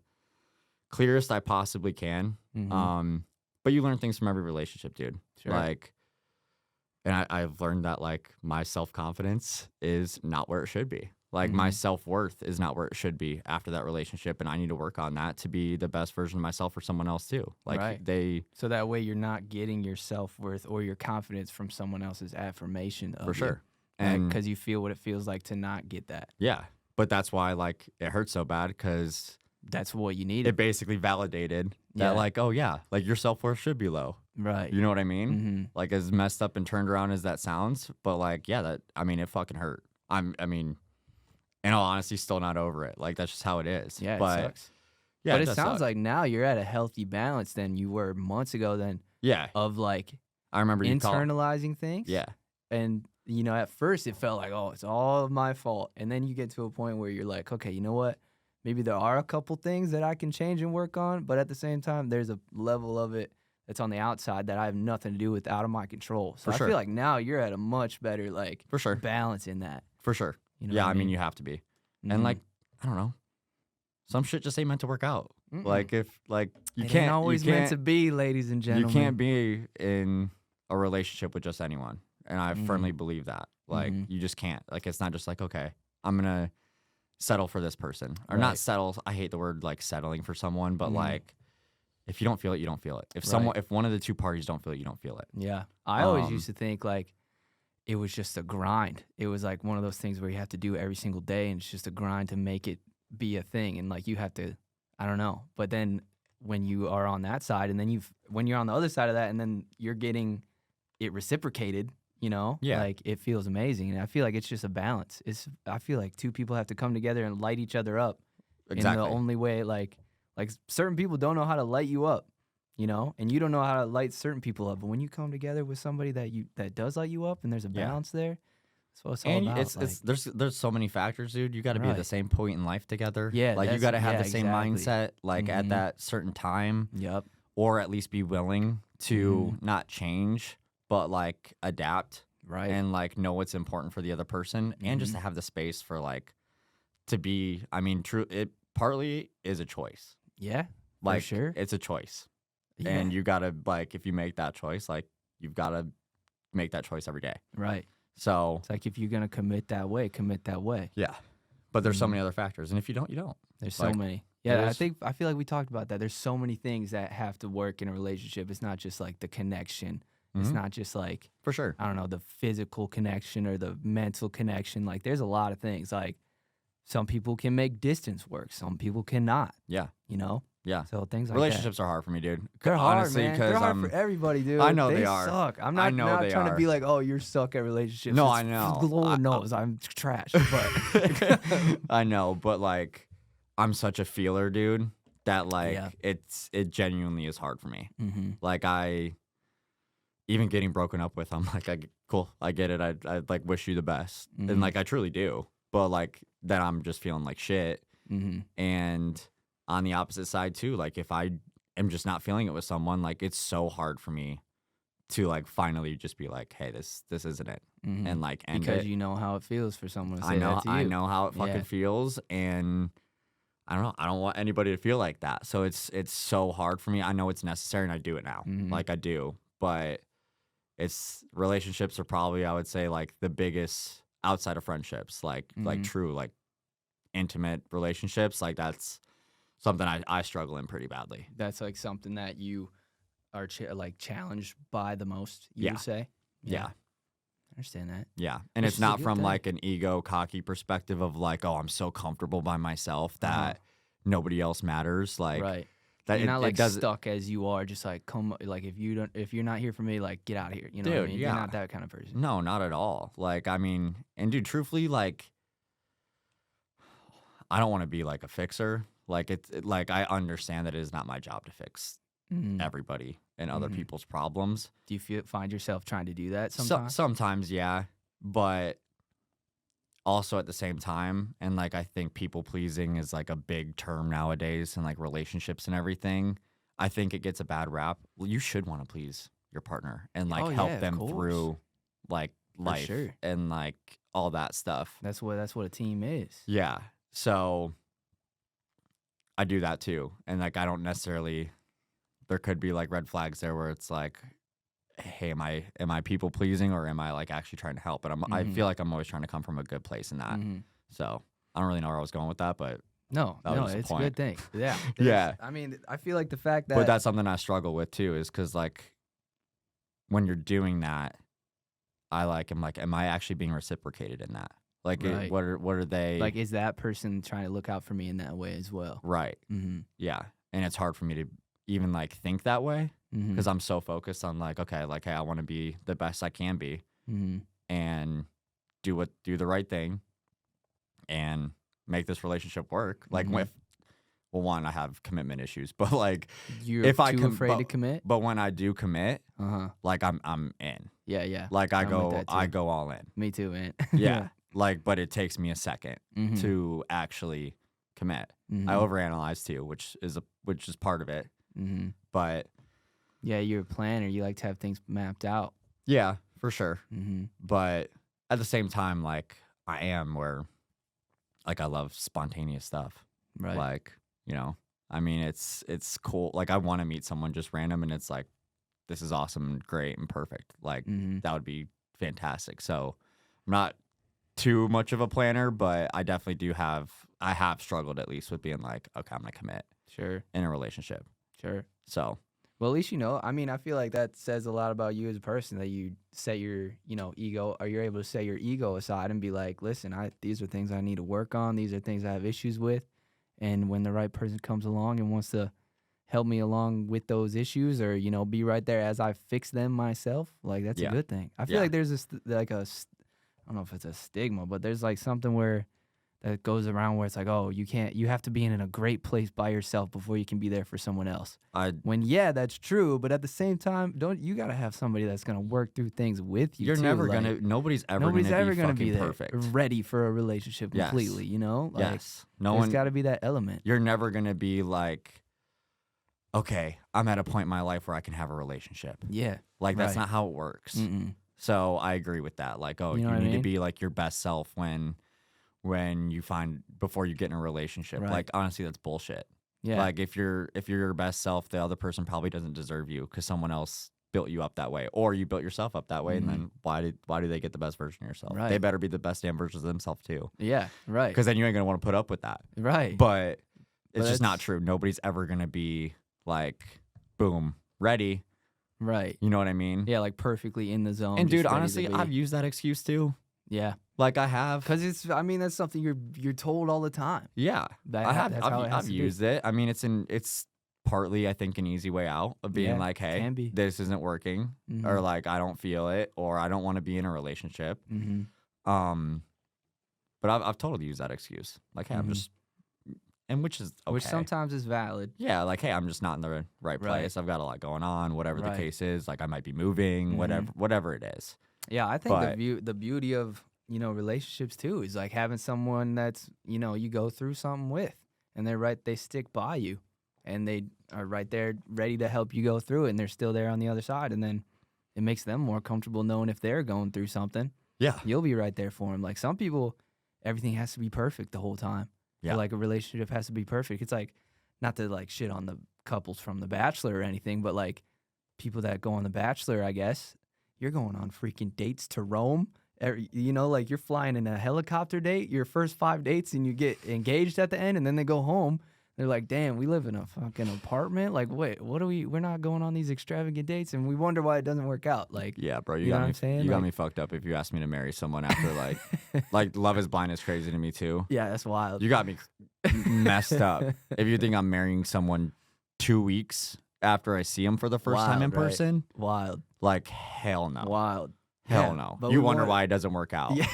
B: clearest I possibly can. But you learn things from every relationship, dude.
A: Sure.
B: Like, and I've learned that, like, my self-confidence is not where it should be. Like, my self-worth is not where it should be after that relationship, and I need to work on that to be the best version of myself for someone else too. Like,
A: Right. So that way you're not getting your self-worth or your confidence from someone else's affirmation of
B: for
A: you.
B: sure. And
A: Because you feel what it feels like to not get that.
B: yeah, but that's why, like, it hurts so bad, because
A: That's what you need.
B: it basically validated that,
A: Yeah.
B: like, oh yeah, like, your self-worth should be low.
A: Right.
B: You know what I mean? Like, as messed up and turned around as that sounds, but like, yeah, I mean, it fucking hurt. I mean, in all honesty, still not over it. Like, that's just how it is.
A: Yeah,
B: but
A: it sucks.
B: yeah,
A: But it
B: does
A: sounds
B: suck.
A: like now you're at a healthy balance than you were months ago then
B: yeah,
A: of like
B: I remember you called.
A: internalizing things.
B: Yeah,
A: And, you know, at first it felt like, oh, it's all my fault. And then you get to a point where you're like, okay, you know what? Maybe there are a couple things that I can change and work on. But at the same time, there's a level of it that's on the outside that I have nothing to do with, out of my control. So
B: For
A: I
B: sure.
A: feel like now you're at a much better, like,
B: for sure,
A: balance in that.
B: for sure.
A: You know
B: Yeah,
A: what
B: I mean, you have to be.
A: Mhm.
B: And like, I don't know, some shit just ain't meant to work out. Like, if like you
A: it
B: can't
A: ain't always
B: you
A: meant
B: can't,
A: to be, ladies and gentlemen.
B: You can't be in a relationship with just anyone. And I firmly believe that. Like,
A: Mhm.
B: you just can't. Like, it's not just like, okay, I'm going to settle for this person. Or not
A: Right.
B: settle. I hate the word, like, settling for someone. But, like, if you don't feel it, you don't feel it. If one of the two parties don't feel it, you don't feel it.
A: Yeah. I always used to think, like, it was just a grind. It was, like, one of those things where you have to do it every single day, and it's just a grind to make it be a thing. And, like, you have to, I don't know. But then when you are on that side, and then when you're on the other side of that, and then you're getting it reciprocated, you know,
B: Yeah.
A: like, it feels amazing. And I feel like it's just a balance. I feel like two people have to come together and light each other up.
B: Exactly.
A: In the only way, like certain people don't know how to light you up, you know, and you don't know how to light certain people up. But when you come together with somebody that does light you up, and there's a balance there, that's what it's all
B: And
A: about.
B: there's so many factors, dude. You got to be at the same point in life together.
A: Yeah,
B: like you got to have the same
A: exactly.
B: mindset, like at that certain time,
A: Yep.
B: or at least be willing to not change, but like adapt,
A: Right.
B: and like know what's important for the other person, and just to have the space for like to be. I mean, it partly is a choice.
A: Yeah.
B: Like,
A: for sure.
B: it's a choice,
A: Yeah.
B: and you gotta like if you make that choice, like you've got to make that choice every day.
A: Right.
B: So
A: It's like, if you're gonna commit that way, commit that way.
B: yeah, but there's so many other factors, and if you don't, you don't.
A: There's so
B: Like,
A: many. Yeah,
B: there's-
A: I feel like we talked about that. There's so many things that have to work in a relationship. It's not just like the connection. It's
B: Mhm.
A: not just like,
B: For sure.
A: I don't know, the physical connection or the mental connection. Like, there's a lot of things. Like, some people can make distance work. Some people cannot,
B: Yeah.
A: you know?
B: Yeah.
A: So things like
B: Relationships are hard for me, dude.
A: that. They're hard,
B: Honestly,
A: man. They're hard for
B: I'm
A: everybody, dude.
B: I know they are.
A: suck. I'm
B: I
A: not,
B: know
A: not
B: they
A: trying to
B: are.
A: be like, oh, you're suck at relationships.
B: No,
A: It's-
B: I know.
A: Lord knows I'm trash. But
B: I know, but like I'm such a feeler, dude, that like
A: Yeah.
B: it genuinely is hard for me.
A: Mhm.
B: Like even getting broken up with, I'm like, cool, I get it. I like wish you the best,
A: Mhm.
B: and like I truly do. But like then I'm just feeling like shit.
A: Mhm.
B: And on the opposite side too, like if I am just not feeling it with someone, like it's so hard for me to like finally just be like, hey, this isn't it,
A: Mhm.
B: and like end
A: Because
B: it.
A: you know how it feels for someone to say
B: I know
A: that to you.
B: I know how it fucking
A: Yeah.
B: feels, and I don't know. I don't want anybody to feel like that. So it's so hard for me. I know it's necessary, and I do it now.
A: Mhm.
B: Like I do, but relationships are probably, I would say, like the biggest outside of friendships, like
A: Mhm.
B: true like intimate relationships. Like that's something I struggle in pretty badly.
A: That's like something that you are like challenged by the most, you
B: Yeah.
A: would say?
B: Yeah.
A: I understand that.
B: Yeah. And
A: Which
B: it's
A: is a
B: not
A: good
B: from
A: thing.
B: like an ego cocky perspective of like, oh, I'm so comfortable by myself that nobody else matters. Like
A: Right.
B: that
A: You're not like
B: doesn't.
A: stuck as you are, just like come like if you're not here for me, like get out of here. You know what I
B: Dude,
A: mean?
B: yeah.
A: You're not that kind of person.
B: No, not at all. Like, I mean, and dude, truthfully, like, I don't want to be like a fixer. Like, like, I understand that it is not my job to fix
A: Mhm.
B: everybody and other
A: Mhm.
B: people's problems.
A: Do you find yourself trying to do that sometimes?
B: Sometimes, yeah. But also at the same time, and like, I think people pleasing is like a big term nowadays in like relationships and everything. I think it gets a bad rap. Well, you should want to please your partner and like
A: Oh,
B: help
A: yeah, of
B: them
A: course.
B: through like life
A: sure.
B: and like all that stuff.
A: That's what a team is.
B: Yeah. So I do that too. And like I don't necessarily there could be like red flags there where it's like, hey, am I people pleasing or am I like actually trying to help? But I
A: Mhm.
B: feel like I'm always trying to come from a good place in that.
A: Mhm.
B: So I don't really know where I was going with that, but
A: No,
B: That was the
A: it's a
B: point.
A: good thing. Yeah.
B: Yeah.
A: I mean, I feel like the fact that
B: but that's something I struggle with too, is because like when you're doing that, I like am like, am I actually being reciprocated in that? Like
A: Right.
B: what are they
A: like, is that person trying to look out for me in that way as well?
B: right.
A: Mm-hmm.
B: Yeah. And it's hard for me to even like think that way
A: Mm-hmm.
B: because I'm so focused on like, okay, like, hey, I want to be the best I can be
A: Mm-hmm.
B: and do the right thing and make this relationship work. Like
A: Mhm.
B: with, well, one, I have commitment issues, but like,
A: You're
B: if I
A: too afraid to
B: but-
A: commit?
B: but when I do commit,
A: Uh-huh.
B: like I'm in.
A: Yeah, yeah.
B: Like
A: I'm with that
B: I
A: too.
B: go all in.
A: Me too, man.
B: Yeah. Like, but it takes me a second
A: Mhm.
B: to actually commit.
A: Mhm.
B: I overanalyze too, which is part of it.
A: Mhm.
B: But
A: Yeah, you're a planner. You like to have things mapped out.
B: yeah, for sure.
A: Mm-hmm.
B: But at the same time, like I am where like I love spontaneous stuff.
A: Right.
B: Like, you know, I mean it's cool. Like I want to meet someone just random and it's like this is awesome and great and perfect. Like that would be fantastic. So I'm not too much of a planner, but I definitely I have struggled at least with being like, okay, I'm going to commit in a relationship.
A: Sure.
B: So.
A: Well, at least you know. I mean, I feel like that says a lot about you as a person, that you set your, ego, or you're able to set your ego aside and be like, listen, these are things I need to work on. These are things I have issues with. And when the right person comes along and wants to help me along with those issues, or, be right there as I fix them myself, like, that's a good thing. I feel like there's I don't know if it's a stigma, but there's like something that goes around where it's like, oh, you have to be in a great place by yourself before you can be there for someone else. That's true, but at the same time, you got to have somebody that's going to work through things with you.
B: You're never going to, nobody's ever going to be there,
A: perfect, ready for a relationship completely, Like,
B: yes.
A: There's got to be that element.
B: You're never going to be like, okay, I'm at a point in my life where I can have a relationship.
A: Yeah.
B: Like, that's not how it works.
A: Mm-mm.
B: So I agree with that. Like, you need to be like your best self when you find, before you get in a relationship.
A: Right.
B: Like, honestly, that's bullshit.
A: Yeah.
B: Like, if you're your best self, the other person probably doesn't deserve you because someone else built you up that way, or you built yourself up that way. And then why do they get the best version of yourself?
A: Right.
B: They better be the best damn versions of themselves too.
A: Yeah, right.
B: Because then you ain't gonna want to put up with that.
A: Right.
B: But it's just not true. Nobody's ever gonna be like, boom, ready.
A: Right.
B: You know what I mean?
A: Yeah, like perfectly in the zone.
B: And dude, honestly, I've used that excuse too.
A: Yeah.
B: Like, I have.
A: Because that's something you're told all the time.
B: Yeah. I've used it. I mean, it's partly, I think, an easy way out of being like, hey, this isn't working, or like, I don't feel it, or I don't want to be in a relationship. But I've totally used that excuse. Like, hey, I'm just, and which is okay.
A: Which sometimes is valid.
B: Yeah, like, hey, I'm just not in the right place. I've got a lot going on, whatever the case is. Like, I might be moving, whatever it is.
A: Yeah, I think the beauty of, relationships too is like having someone that's, you go through something with, and they stick by you, and they are right there ready to help you go through it, and they're still there on the other side. And then it makes them more comfortable knowing if they're going through something, you'll be right there for them. Like, some people, everything has to be perfect the whole time. Yeah. Or like a relationship has to be perfect. It's like, not to like shit on the couples from The Bachelor or anything, but like people that go on The Bachelor, I guess, you're going on freaking dates to Rome. Like, you're flying in a helicopter date, your first 5 dates, and you get engaged at the end, and then they go home. They're like, damn, we live in a fucking apartment. Like, wait, we're not going on these extravagant dates, and we wonder why it doesn't work out. Like,
B: yeah, bro,
A: you got me,
B: you got me fucked up if you asked me to marry someone after like, like, Love Is Blind is crazy to me too.
A: Yeah, that's wild.
B: You got me messed up. If you think I'm marrying someone 2 weeks after I see them for the first time in person,
A: wild.
B: Like, hell no.
A: Wild.
B: Hell no. But you wonder why it doesn't work out.
A: Yeah.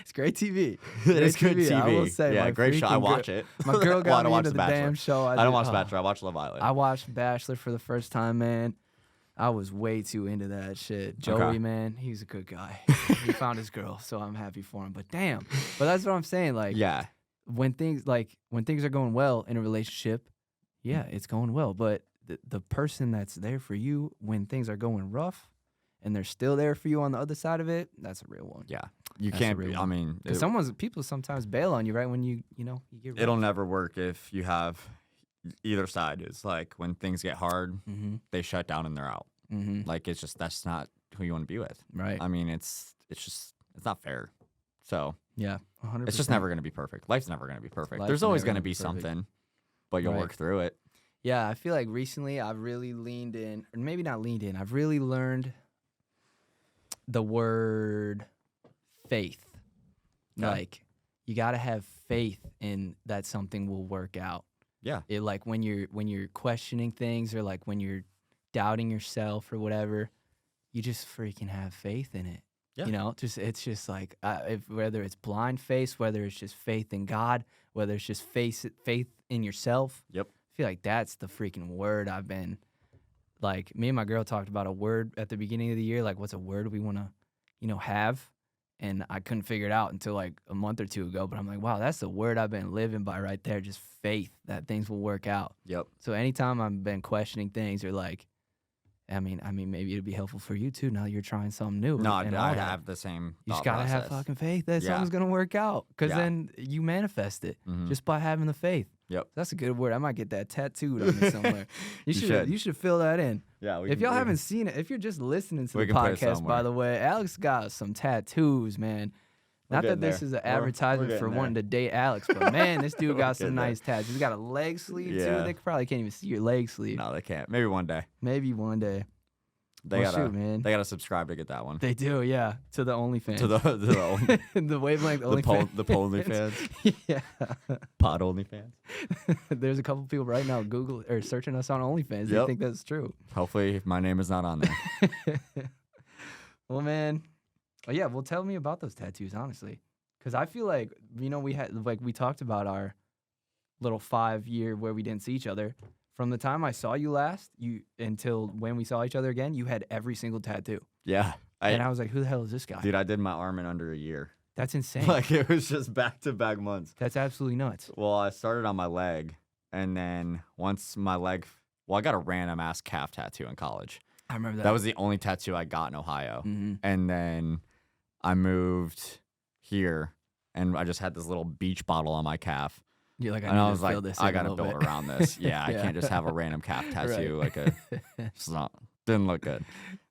A: It's great TV.
B: It is good TV.
A: I will say,
B: yeah, great show. I watch it.
A: My girl got me into
B: the
A: the damn show.
B: I don't watch The Bachelor. I watch Love Island.
A: I watched Bachelor for the first time, man. I was way too into that shit. Joey, man, he's a good guy. He found his girl, so I'm happy for him. But damn. But that's what I'm saying. Like,
B: yeah.
A: When things are going well in a relationship, yeah, it's going well. But the person that's there for you when things are going rough, and they're still there for you on the other side of it, that's a real one.
B: Yeah. You can't be, I mean.
A: People sometimes bail on you, right, when you get rough.
B: It'll never work if you have either side. Is like, when things get hard, they shut down and they're out. Like, it's just, that's not who you want to be with.
A: Right.
B: I mean, it's not fair. So.
A: Yeah, 100%.
B: It's just never going to be perfect. Life's never going to be perfect. There's always going to be something, but you'll work through it.
A: Yeah, I feel like recently I've really leaned in, or maybe not leaned in, I've really learned the word faith. Okay. Like, you got to have faith in that something will work out.
B: Yeah.
A: It, like, when you're questioning things, or like when you're doubting yourself or whatever, you just freaking have faith in it. Yeah. It's just like, whether it's blind faith, whether it's just faith in God, whether it's just faith in yourself.
B: Yep.
A: I feel like that's the freaking word I've been, like, me and my girl talked about a word at the beginning of the year, like, what's a word we want to, have? And I couldn't figure it out until like a month or two ago, but I'm like, wow, that's the word I've been living by right there, just faith that things will work out.
B: Yep.
A: So anytime I've been questioning things, or like, I mean, maybe it'd be helpful for you too. Now you're trying something new.
B: No, I have the same.
A: You just gotta have fucking faith that something's gonna work out, because then you manifest it just by having the faith.
B: Yep.
A: That's a good word. I might get that tattooed on me somewhere. You should fill that in.
B: Yeah.
A: If y'all haven't seen it, if you're just listening to
B: We
A: the
B: can put it
A: podcast, by
B: somewhere.
A: the way, Alex got some tattoos, man. Not that this is an advertisement for wanting to date Alex, but man, this dude got some nice tattoos. He's got a leg sleeve too. They probably can't even see your leg sleeve.
B: No, they can't. Maybe one day.
A: Maybe one day.
B: They gotta,
A: shoot, man.
B: They gotta subscribe to get that one.
A: They do, yeah. To the OnlyFans.
B: To the
A: the Wavelength OnlyFans.
B: the OnlyFans.
A: Yeah.
B: Pod OnlyFans.
A: There's a couple people right now Google or searching us on OnlyFans. They think that's true.
B: Hopefully my name is not on there.
A: Well, man. Oh, yeah. Well, tell me about those tattoos, honestly. Because I feel like, we talked about our little 5-year where we didn't see each other. From the time I saw you last, until when we saw each other again, you had every single tattoo.
B: Yeah.
A: And I was like, who the hell is this guy?
B: Dude, I did my arm in under a year.
A: That's insane.
B: Like, it was just back-to-back months.
A: That's absolutely nuts.
B: Well, I started on my leg, and then once my leg... Well, I got a random-ass calf tattoo in college.
A: I remember that.
B: That was the only tattoo I got in Ohio.
A: Mm-hmm.
B: And then I moved here, and I just had this little beach bottle on my calf.
A: You're like,
B: I was like, I
A: got
B: gotta build around this. Yeah, I can't just have a random calf tattoo.
A: Right.
B: Didn't look good.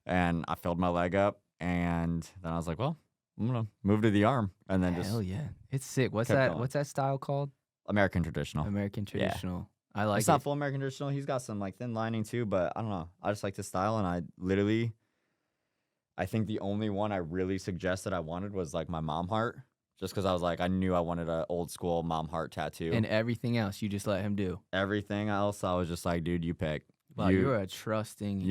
B: And I filled my leg up, and then I was like, well, I'm gonna move to the arm, and then
A: Hell yeah, it's sick. What's
B: kept
A: that?
B: going.
A: What's that style called?
B: American traditional.
A: American traditional. I like
B: It's not full American traditional. He's got some like thin lining too, but I don't know. I just like this style, and I think the only one I really suggested I wanted was like my mom heart. Just because I was like, I knew I wanted an old school mom heart tattoo.
A: And everything else, you just let him do.
B: Everything else, I was just like, dude, you pick.
A: Wow, you're a trusting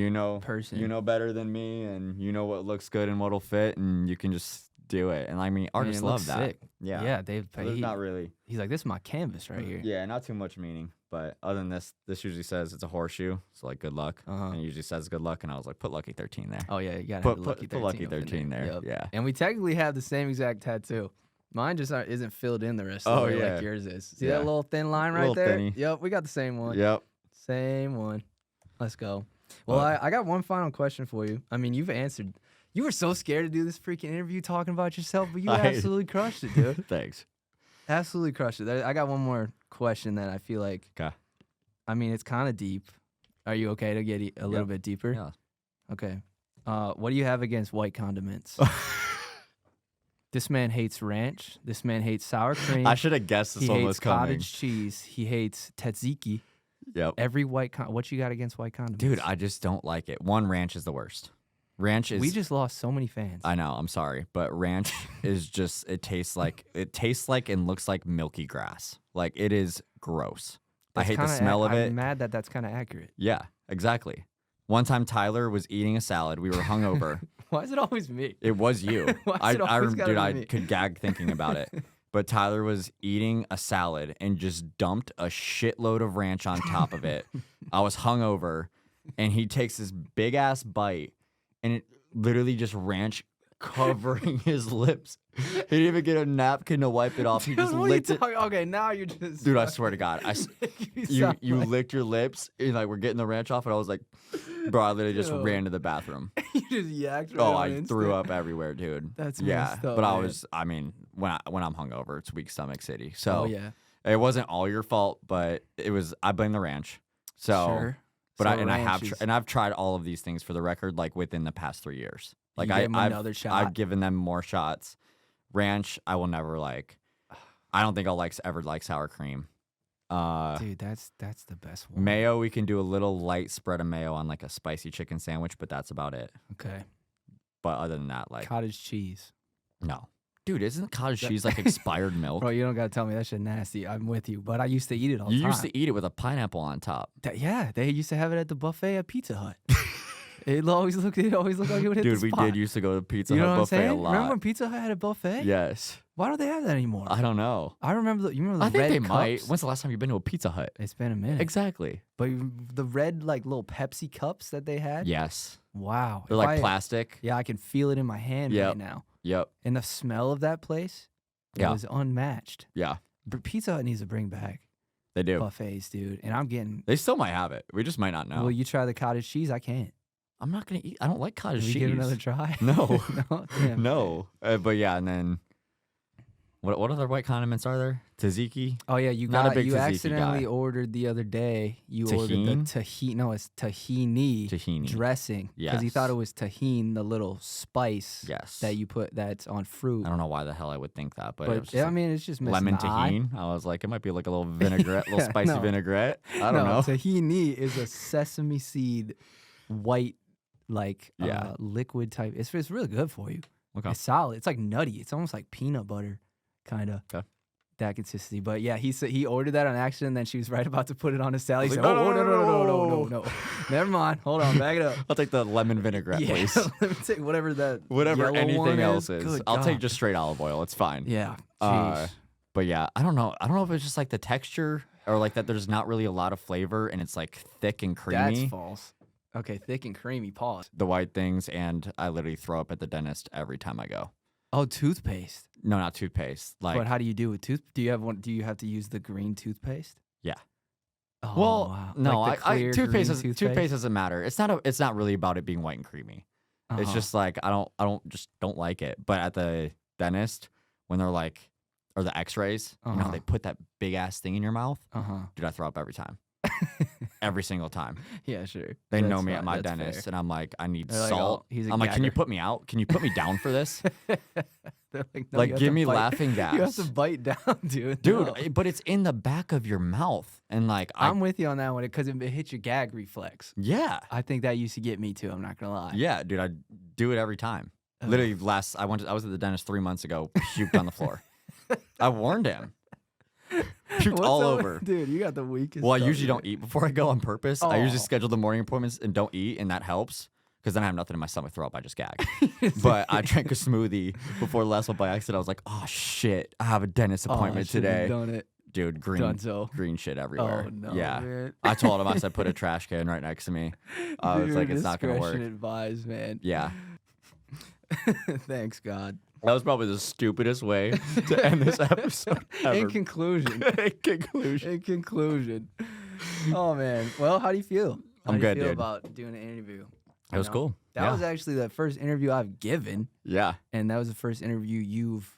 A: person.
B: You know better than me, and you know what looks good and what'll fit, and you can just do it. And I mean, artists love that.
A: Sick.
B: Yeah.
A: Yeah,
B: not really.
A: He's like, this is my canvas right here.
B: Yeah, not too much meaning. But other than this usually says it's a horseshoe. So like, good luck. And it usually says good luck. And I was like, put Lucky 13 there.
A: Oh, yeah, you got to have
B: put Lucky 13 there.
A: Yep.
B: Yeah.
A: And we technically have the same exact tattoo. Mine just isn't filled in the rest of the way like yours is. See that little thin line right there?
B: Thinny.
A: Yep, we got the same one.
B: Yep.
A: Same one. Let's go. Well, I got one final question for you. I mean, you've answered. You were so scared to do this freaking interview talking about yourself, but you absolutely crushed it, dude.
B: Thanks.
A: Absolutely crushed it. I got one more question that I feel like.
B: Okay.
A: I mean, it's kind of deep. Are you okay to get a little bit deeper?
B: Yeah.
A: Okay. What do you have against white condiments? This man hates ranch. This man hates sour cream.
B: I should have guessed this one was coming.
A: He hates cottage cheese. He hates tzatziki.
B: Yep.
A: Every what you got against white condiments?
B: Dude, I just don't like it. One, ranch is the worst. Ranch is.
A: We just lost so many fans.
B: I know. I'm sorry, but ranch is just. It tastes like and looks like milky grass. Like, it is gross. I hate the smell of it.
A: I'm mad that that's kind of accurate.
B: Yeah, exactly. One time Tyler was eating a salad. We were hungover.
A: Why is it always me?
B: It was you.
A: Why is it always gotta be
B: I
A: me?
B: could gag thinking about it. But Tyler was eating a salad and just dumped a shitload of ranch on top of it. I was hungover, and he takes this big ass bite, and it literally just ranch covering his lips. He didn't even get a napkin to wipe it off. He just licked it.
A: Okay, now you're just.
B: Dude, I swear to God, you licked your lips, and like we're getting the ranch off, and I was like, bro, I literally just ran to the bathroom.
A: You just yacked. Right
B: I threw up everywhere, dude.
A: That's
B: messed up, but
A: man.
B: I mean, when I'm hungover, it's weak stomach city. So
A: yeah,
B: it wasn't all your fault, but it was. I blame the ranch. So,
A: sure.
B: But
A: so
B: I've tried all of these things for the record, like within the past 3 years. Like
A: another shot.
B: I've given them more shots. Ranch, I will never like. I don't think I'll ever like sour cream.
A: Dude, that's the best one.
B: Mayo, we can do a little light spread of mayo on like a spicy chicken sandwich, but that's about it.
A: Okay.
B: But other than that, like
A: cottage cheese.
B: No. Dude, isn't cottage cheese like expired milk?
A: Bro, you don't gotta tell me that shit nasty. I'm with you, but I used to eat it all the time.
B: You used to eat it with a pineapple on top.
A: Yeah, they used to have it at the buffet at Pizza Hut. It always looked like it would hit
B: Dude,
A: the spot.
B: we did used to go to Pizza
A: you know
B: Hut
A: what
B: buffet
A: I'm saying?
B: a lot.
A: Remember when Pizza Hut had a buffet?
B: Yes.
A: Why don't they have that anymore?
B: I don't know.
A: I remember you remember the
B: I think
A: red
B: they
A: cups?
B: might. When's the last time you've been to a Pizza Hut?
A: It's been a minute.
B: Exactly.
A: But the red like little Pepsi cups that they had?
B: Yes.
A: Wow.
B: They're like plastic.
A: Yeah, I can feel it in my hand right now.
B: Yep.
A: And the smell of that place was unmatched.
B: Yeah.
A: But Pizza Hut needs to bring back
B: They do.
A: buffets, dude. And I'm getting.
B: They still might have it. We just might not know.
A: Will you try the cottage cheese? I can't.
B: I'm not gonna eat. I don't like cottage
A: Will you
B: cheese.
A: give it another try?
B: No.
A: No. Damn.
B: No. But yeah, and then What other white condiments are there? Tzatziki.
A: Oh yeah, you
B: Not a big
A: you
B: tzatziki
A: accidentally
B: guy.
A: ordered the other day. You ordered the tahini. No, it's tahini dressing because he thought it was tahini, the little spice that you put that's on fruit.
B: I don't know why the hell I would think that, but it was just
A: I mean, it's just missing
B: lemon
A: the eye.
B: tahini. I was like, it might be like a little vinaigrette, little spicy vinaigrette. I don't know.
A: Tahini is a sesame seed white liquid type. It's really good for you.
B: Okay.
A: It's solid. It's like nutty. It's almost like peanut butter, kind of.
B: Okay.
A: That consistency. But yeah, he ordered that on accident. And then she was right about to put it on his salad. He said,
B: like,
A: no. Never mind. Hold on. Back it up.
B: I'll take the lemon vinaigrette, please.
A: Let me take whatever
B: anything else is.
A: Good
B: I'll
A: God.
B: take just straight olive oil. It's fine.
A: Yeah. Jeez.
B: But yeah, I don't know. I don't know if it's just like the texture or like that there's not really a lot of flavor and it's like thick and creamy.
A: That's false. Okay, thick and creamy. Pause.
B: The white things, and I literally throw up at the dentist every time I go.
A: Oh, toothpaste.
B: No, not toothpaste. Like,
A: but how do you do with Do you have one? Do you have to use the green toothpaste?
B: Yeah.
A: Oh,
B: well,
A: wow.
B: no,
A: like the
B: toothpaste doesn't matter. It's not really about it being white and creamy. It's just like I don't like it. But at the dentist, when they're like, or the X-rays, you know, how they put that big ass thing in your mouth. Dude, I throw up every time. Every single time.
A: Yeah, sure.
B: They know me at my dentist, and I'm like, I need salt. I'm like, can you put me out? Can you put me down for this?
A: They're like, no,
B: give me laughing gas.
A: You have to bite down, dude.
B: Dude,
A: No.
B: but it's in the back of your mouth, and like
A: I'm with you on that one because it hits your gag reflex.
B: Yeah,
A: I think that used to get me too. I'm not gonna lie.
B: Yeah, dude, I do it every time. Literally, I was at the dentist 3 months ago. Puked on the floor. I warned him. Puked all over.
A: Dude, you got the weakest.
B: Well, I usually don't eat before I go on purpose. I usually
A: Oh.
B: schedule the morning appointments and don't eat, and that helps because then I have nothing in my stomach. Throw up, I just gag. But I drank a smoothie before the last one by accident. I was like, oh shit, I have a dentist appointment today.
A: Done it.
B: Dude, green shit everywhere.
A: Oh no,
B: yeah.
A: man.
B: I told him, I said, put a trash can right next to me. I was like, it's not gonna work.
A: Discretion advised, man.
B: Yeah.
A: Thanks, God.
B: That was probably the stupidest way to end this episode ever.
A: In conclusion. In conclusion. Oh man. Well, how do you feel? How
B: I'm
A: do you
B: good,
A: feel
B: dude.
A: about doing an interview?
B: It was cool.
A: That was actually the first interview I've given,
B: Yeah.
A: and that was the first interview you've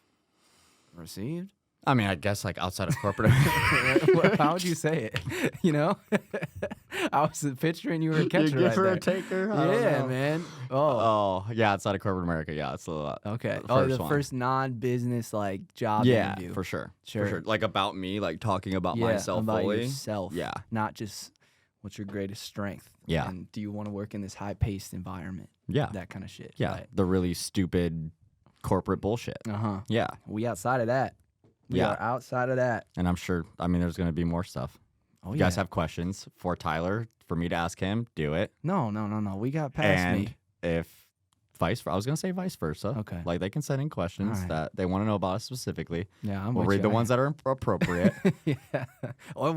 A: received.
B: I mean, I guess like outside of corporate.
A: How would you say it? You know, I was picturing you were a catcher.
B: You give
A: right
B: her
A: there.
B: a taker?
A: Yeah, man. Oh,
B: Yeah, outside of corporate America. Yeah, it's a lot.
A: okay.
B: The
A: The first non-business like job
B: Yeah,
A: interview.
B: for sure.
A: Sure.
B: For sure. Like about me, like talking about myself
A: about
B: fully.
A: yourself.
B: Yeah.
A: Not just what's your greatest strength.
B: Yeah.
A: And do you want to work in this high-paced environment?
B: Yeah.
A: That kind of shit.
B: Yeah. The really stupid corporate bullshit.
A: Uh-huh.
B: Yeah.
A: We outside of that. We
B: Yeah.
A: are outside of that.
B: And I'm sure, there's going to be more stuff.
A: Oh,
B: You guys have questions for Tyler, for me to ask him, do it.
A: No. We got past
B: And
A: me.
B: if I was going to say vice versa.
A: Okay.
B: Like they can send in questions
A: All right.
B: that they want to know about us specifically.
A: Yeah, I'm
B: We'll
A: with
B: read
A: you.
B: the ones that are appropriate.
A: Yeah. Well,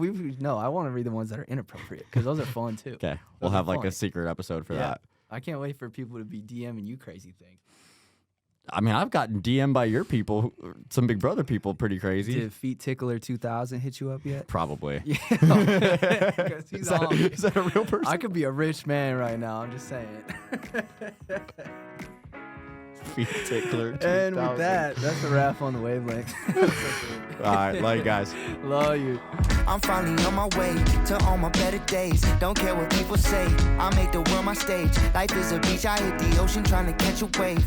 A: I want to read the ones that are inappropriate because those are fun too.
B: Okay. We'll
A: Those are
B: have like
A: fun.
B: a secret episode for
A: Yeah.
B: that.
A: I can't wait for people to be DMing you crazy things.
B: I mean, I've gotten DM'd by your people, some Big Brother people, pretty crazy.
A: Did Feet Tickler 2000 hit you up yet?
B: Probably.
A: Yeah. 'Cause he's on me.
B: Is that a real person?
A: I could be a rich man right now. I'm just saying.
B: Feet tickler.
A: And
B: 2000.
A: with that, that's a wrap on the Wavelength.
B: All right. Love you guys.
A: Love you.
C: I'm finally on my way to all my better days. Don't care what people say. I make the world my stage. Life is a beach. I hit the ocean trying to catch a wave.